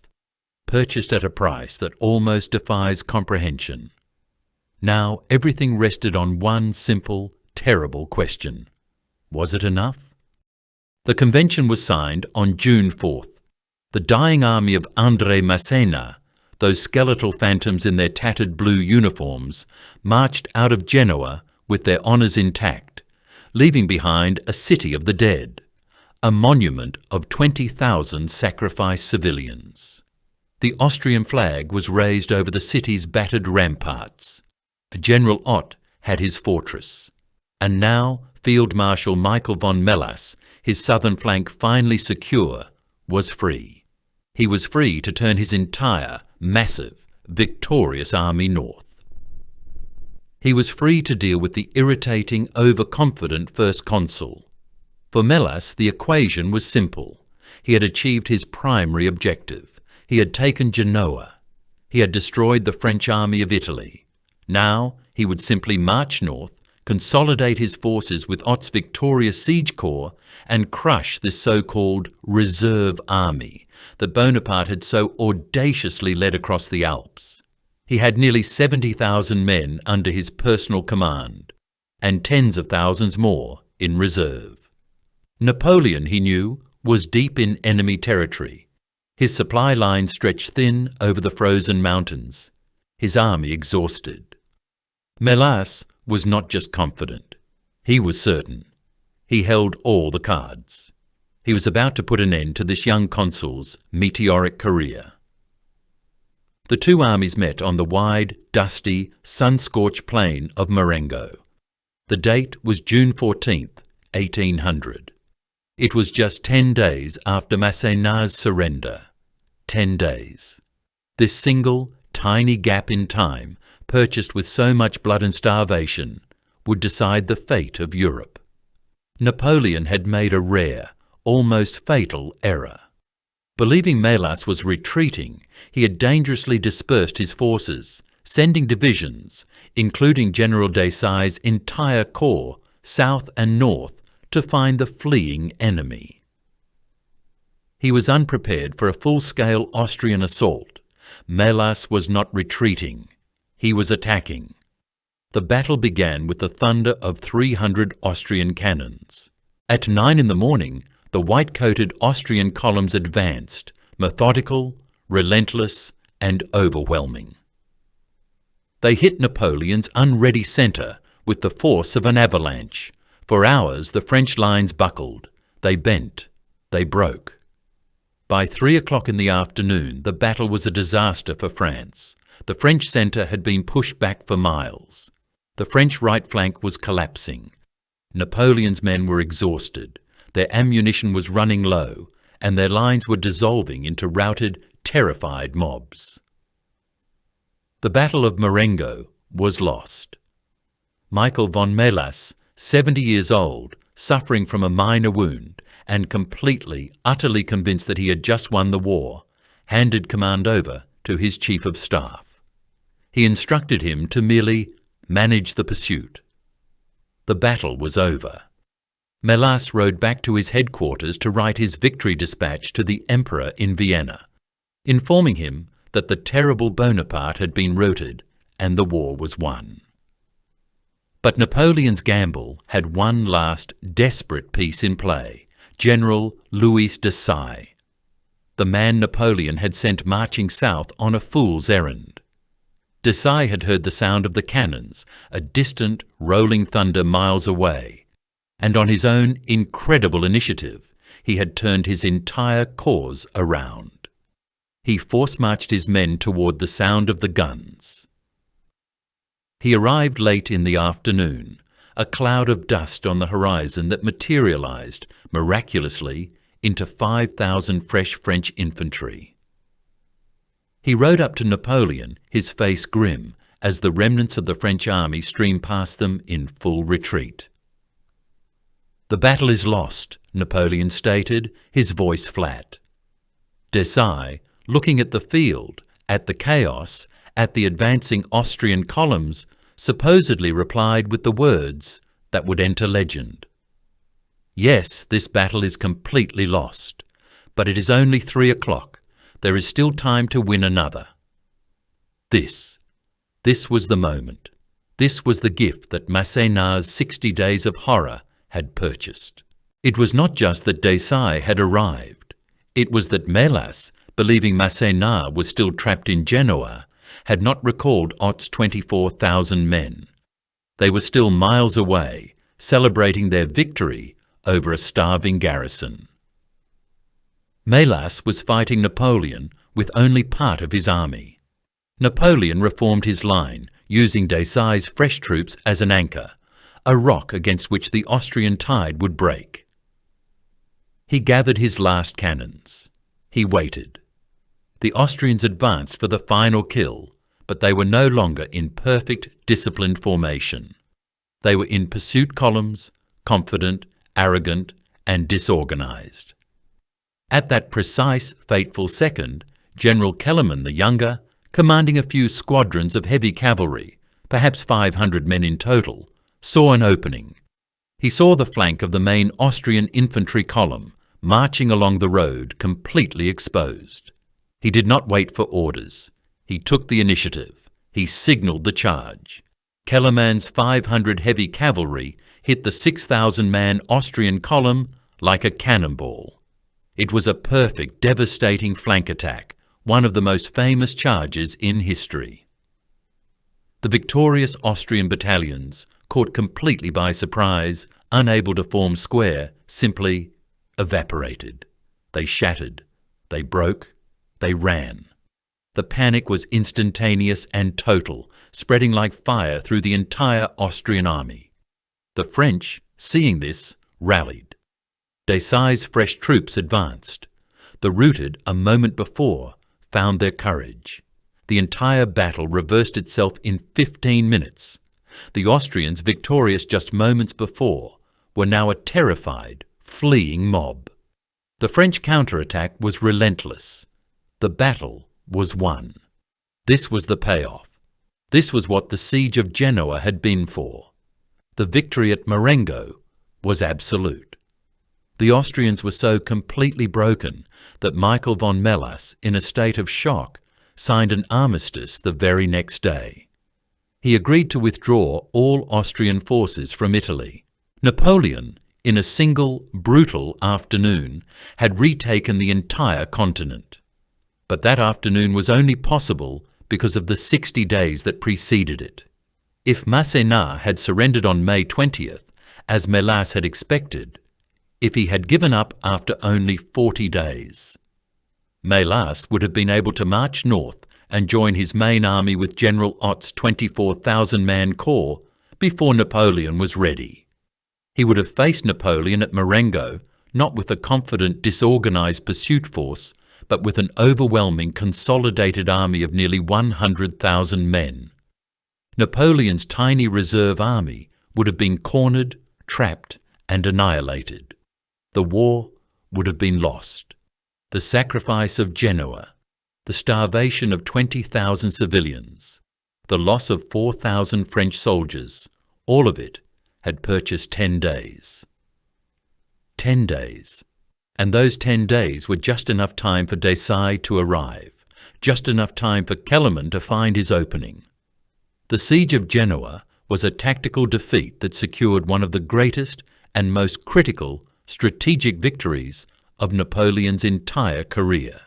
purchased at a price that almost defies comprehension. Now everything rested on one simple, terrible question. Was it enough? The convention was signed on June 4th. The dying army of André Masséna, those skeletal phantoms in their tattered blue uniforms, marched out of Genoa with their honours intact, leaving behind a city of the dead, a monument of 20,000 sacrificed civilians. The Austrian flag was raised over the city's battered ramparts. General Ott had his fortress. And now Field Marshal Michael von Melas, his southern flank finally secure, was free. He was free to turn his entire, massive, victorious army north. He was free to deal with the irritating, overconfident First Consul. For Melas, the equation was simple. He had achieved his primary objective. He had taken Genoa. He had destroyed the French army of Italy. Now he would simply march north, consolidate his forces with Ott's victorious siege corps, and crush this so-called reserve army that Bonaparte had so audaciously led across the Alps. He had nearly 70,000 men under his personal command, and tens of thousands more in reserve. Napoleon, he knew, was deep in enemy territory. His supply lines stretched thin over the frozen mountains, his army exhausted. Melas was not just confident. He was certain. He held all the cards. He was about to put an end to this young consul's meteoric career. The two armies met on the wide, dusty, sun-scorched plain of Marengo. The date was June 14th, 1800. It was just 10 days after Masséna's surrender. 10 days. This single, tiny gap in time, purchased with so much blood and starvation, would decide the fate of Europe. Napoleon had made a rare, almost fatal error. Believing Melas was retreating, he had dangerously dispersed his forces, sending divisions, including General Desai's entire corps, south and north, to find the fleeing enemy. He was unprepared for a full-scale Austrian assault. Melas was not retreating. He was attacking. The battle began with the thunder of 300 Austrian cannons. At 9 in the morning, the white-coated Austrian columns advanced, methodical, relentless, and overwhelming. They hit Napoleon's unready centre with the force of an avalanche. For hours the French lines buckled, they bent, they broke. By 3 o'clock in the afternoon the battle was a disaster for France. The French centre had been pushed back for miles. The French right flank was collapsing. Napoleon's men were exhausted, their ammunition was running low, and their lines were dissolving into routed, terrified mobs. The Battle of Marengo was lost. Michael von Melas, 70 years old, suffering from a minor wound, and completely, utterly convinced that he had just won the war, handed command over to his chief of staff. He instructed him to merely manage the pursuit. The battle was over. Melas rode back to his headquarters to write his victory dispatch to the Emperor in Vienna, informing him that the terrible Bonaparte had been routed and the war was won. But Napoleon's gamble had one last desperate piece in play, General Louis Desailles, the man Napoleon had sent marching south on a fool's errand. Desailles had heard the sound of the cannons, a distant, rolling thunder miles away, and on his own incredible initiative, he had turned his entire cause around. He force-marched his men toward the sound of the guns. He arrived late in the afternoon, a cloud of dust on the horizon that materialized, miraculously, into 5,000 fresh French infantry. He rode up to Napoleon, his face grim, as the remnants of the French army streamed past them in full retreat. "The battle is lost," Napoleon stated, his voice flat. Desailles, looking at the field, at the chaos, at the advancing Austrian columns, supposedly replied with the words that would enter legend. "Yes, this battle is completely lost, but it is only 3 o'clock. There is still time to win another." This was the moment. This was the gift that Masséna's 60 days of horror had purchased. It was not just that Desailles had arrived. It was that Melas, believing Masséna was still trapped in Genoa, had not recalled Ott's 24,000 men. They were still miles away, celebrating their victory over a starving garrison. Melas was fighting Napoleon with only part of his army. Napoleon reformed his line, using Desailles' fresh troops as an anchor, a rock against which the Austrian tide would break. He gathered his last cannons. He waited. The Austrians advanced for the final kill, but they were no longer in perfect, disciplined formation. They were in pursuit columns, confident, arrogant, and disorganized. At that precise, fateful second, General Kellerman the Younger, commanding a few squadrons of heavy cavalry, perhaps 500 men in total, saw an opening. He saw the flank of the main Austrian infantry column, marching along the road, completely exposed. He did not wait for orders. He took the initiative. He signalled the charge. Kellerman's 500 heavy cavalry hit the 6,000-man Austrian column like a cannonball. It was a perfect, devastating flank attack, one of the most famous charges in history. The victorious Austrian battalions, caught completely by surprise, unable to form square, simply evaporated. They shattered. They broke. They ran. The panic was instantaneous and total, spreading like fire through the entire Austrian army. The French, seeing this, rallied. Desailles' fresh troops advanced. The routed, a moment before, found their courage. The entire battle reversed itself in 15 minutes. The Austrians, victorious just moments before, were now a terrified, fleeing mob. The French counterattack was relentless. The battle was won. This was the payoff. This was what the siege of Genoa had been for. The victory at Marengo was absolute. The Austrians were so completely broken that Michael von Melas, in a state of shock, signed an armistice the very next day. He agreed to withdraw all Austrian forces from Italy. Napoleon, in a single, brutal afternoon, had retaken the entire continent. But that afternoon was only possible because of the 60 days that preceded it. If Masséna had surrendered on May 20th, as Melas had expected, if he had given up after only 40 days, Melas would have been able to march north and join his main army with General Ott's 24,000-man corps before Napoleon was ready. He would have faced Napoleon at Marengo not with a confident, disorganized pursuit force, but with an overwhelming, consolidated army of nearly 100,000 men. Napoleon's tiny reserve army would have been cornered, trapped, and annihilated. The war would have been lost. The sacrifice of Genoa, the starvation of 20,000 civilians, the loss of 4,000 French soldiers, all of it had purchased 10 days. 10 days. And those 10 days were just enough time for Desailles to arrive, just enough time for Kellerman to find his opening. The siege of Genoa was a tactical defeat that secured one of the greatest and most critical strategic victories of Napoleon's entire career.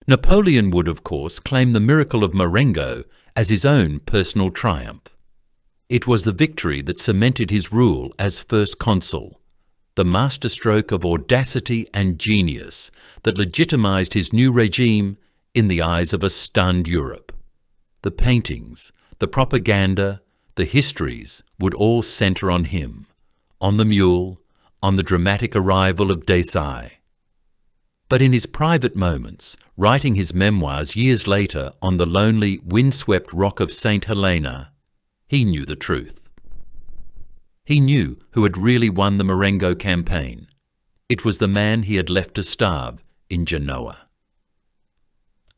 Napoleon would, of course, claim the miracle of Marengo as his own personal triumph. It was the victory that cemented his rule as First Consul, the masterstroke of audacity and genius that legitimized his new regime in the eyes of a stunned Europe. The paintings, the propaganda, the histories would all center on him, on the mule, on the dramatic arrival of Desailles. But in his private moments, writing his memoirs years later on the lonely, windswept rock of St. Helena, he knew the truth. He knew who had really won the Marengo campaign. It was the man he had left to starve in Genoa.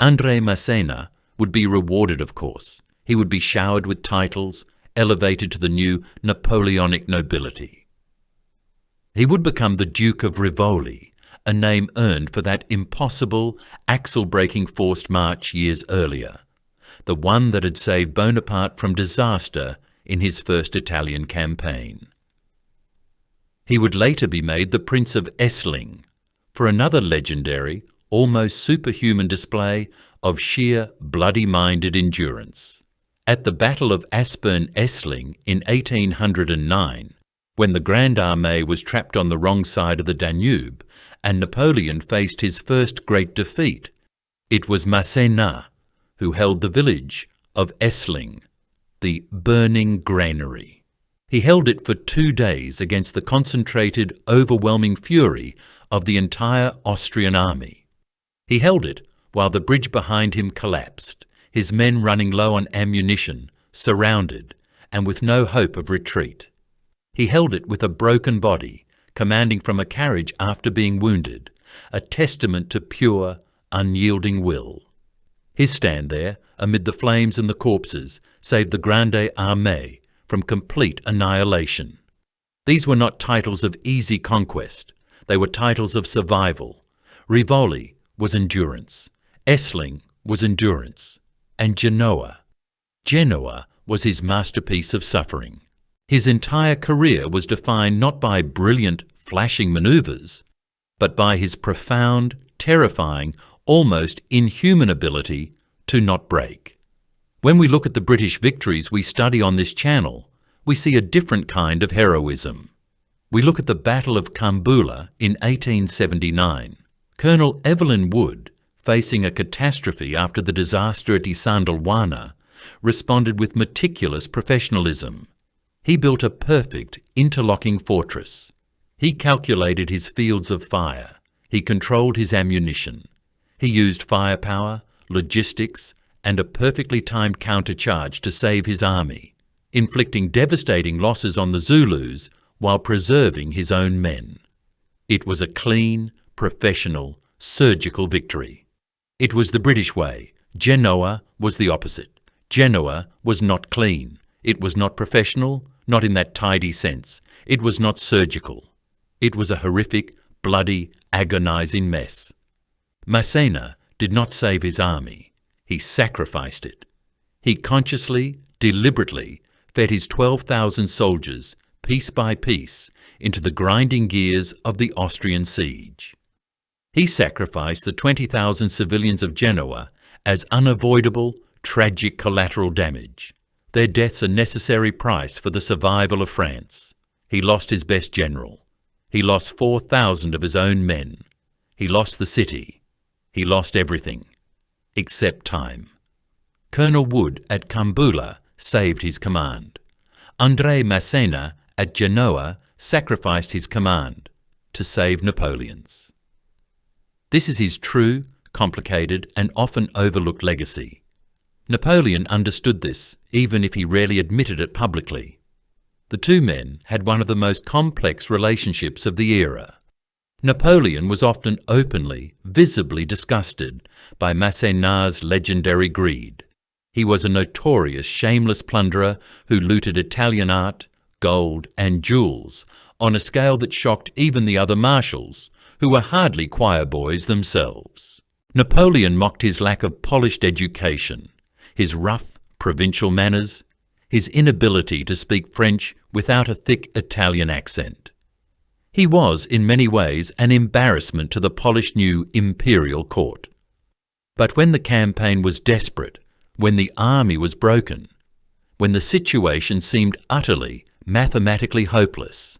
André Masséna would be rewarded, of course. He would be showered with titles, elevated to the new Napoleonic nobility. He would become the Duke of Rivoli, a name earned for that impossible, axle-breaking forced march years earlier, the one that had saved Bonaparte from disaster in his first Italian campaign. He would later be made the Prince of Essling, for another legendary, almost superhuman display of sheer bloody-minded endurance. At the Battle of Aspern-Essling in 1809, when the Grande Armée was trapped on the wrong side of the Danube and Napoleon faced his first great defeat, it was Masséna who held the village of Essling, the burning granary. He held it for 2 days against the concentrated, overwhelming fury of the entire Austrian army. He held it while the bridge behind him collapsed, his men running low on ammunition, surrounded, and with no hope of retreat. He held it with a broken body, commanding from a carriage after being wounded, a testament to pure, unyielding will. His stand there, amid the flames and the corpses, saved the Grande Armée from complete annihilation. These were not titles of easy conquest. They were titles of survival. Rivoli was endurance. Essling was endurance. And Genoa was his masterpiece of suffering. His entire career was defined not by brilliant, flashing maneuvers, but by his profound, terrifying, almost inhuman ability to not break. When we look at the British victories we study on this channel, we see a different kind of heroism. We look at the Battle of Kambula in 1879. Colonel Evelyn Wood, facing a catastrophe after the disaster at Isandlwana, responded with meticulous professionalism. He built a perfect, interlocking fortress. He calculated his fields of fire. He controlled his ammunition. He used firepower, logistics, and a perfectly timed countercharge to save his army, inflicting devastating losses on the Zulus while preserving his own men. It was a clean, professional, surgical victory. It was the British way. Genoa was the opposite. Genoa was not clean. It was not professional, not in that tidy sense. It was not surgical. It was a horrific, bloody, agonizing mess. Masséna did not save his army. He sacrificed it. He consciously, deliberately, fed his 12,000 soldiers, piece by piece, into the grinding gears of the Austrian siege. He sacrificed the 20,000 civilians of Genoa as unavoidable, tragic collateral damage. Their deaths a necessary price for the survival of France. He lost his best general. He lost 4,000 of his own men. He lost the city. He lost everything, except time. Colonel Wood at Kambula saved his command. André Masséna at Genoa sacrificed his command to save Napoleon's. This is his true, complicated, and often overlooked legacy. Napoleon understood this, even if he rarely admitted it publicly. The two men had one of the most complex relationships of the era. Napoleon was often openly, visibly disgusted by Masséna's legendary greed. He was a notorious, shameless plunderer who looted Italian art, gold, and jewels on a scale that shocked even the other marshals, who were hardly choir boys themselves. Napoleon mocked his lack of polished education, his rough, provincial manners, his inability to speak French without a thick Italian accent. He was, in many ways, an embarrassment to the polished new imperial court. But when the campaign was desperate, when the army was broken, when the situation seemed utterly, mathematically hopeless,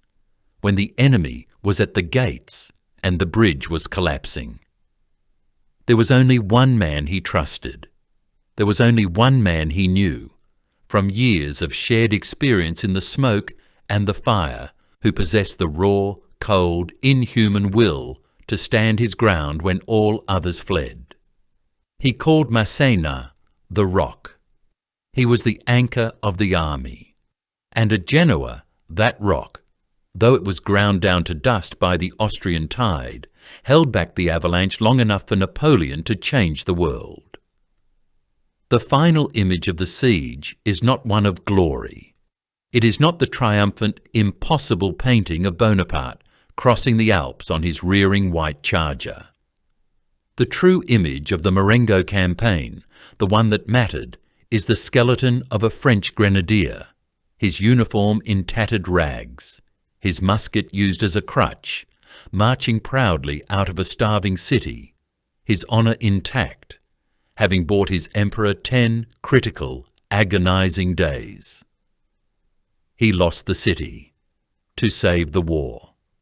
when the enemy was at the gates and the bridge was collapsing, there was only one man he trusted. There was only one man he knew, from years of shared experience in the smoke and the fire, who possessed the raw, cold, inhuman will to stand his ground when all others fled. He called Masséna the Rock. He was the anchor of the army. And at Genoa, that rock, though it was ground down to dust by the Austrian tide, held back the avalanche long enough for Napoleon to change the world. The final image of the siege is not one of glory. It is not the triumphant, impossible painting of Bonaparte crossing the Alps on his rearing white charger. The true image of the Marengo campaign, the one that mattered, is the skeleton of a French grenadier, his uniform in tattered rags, his musket used as a crutch, marching proudly out of a starving city, his honour intact, having bought his emperor 10 critical, agonizing days. He lost the city to save the war.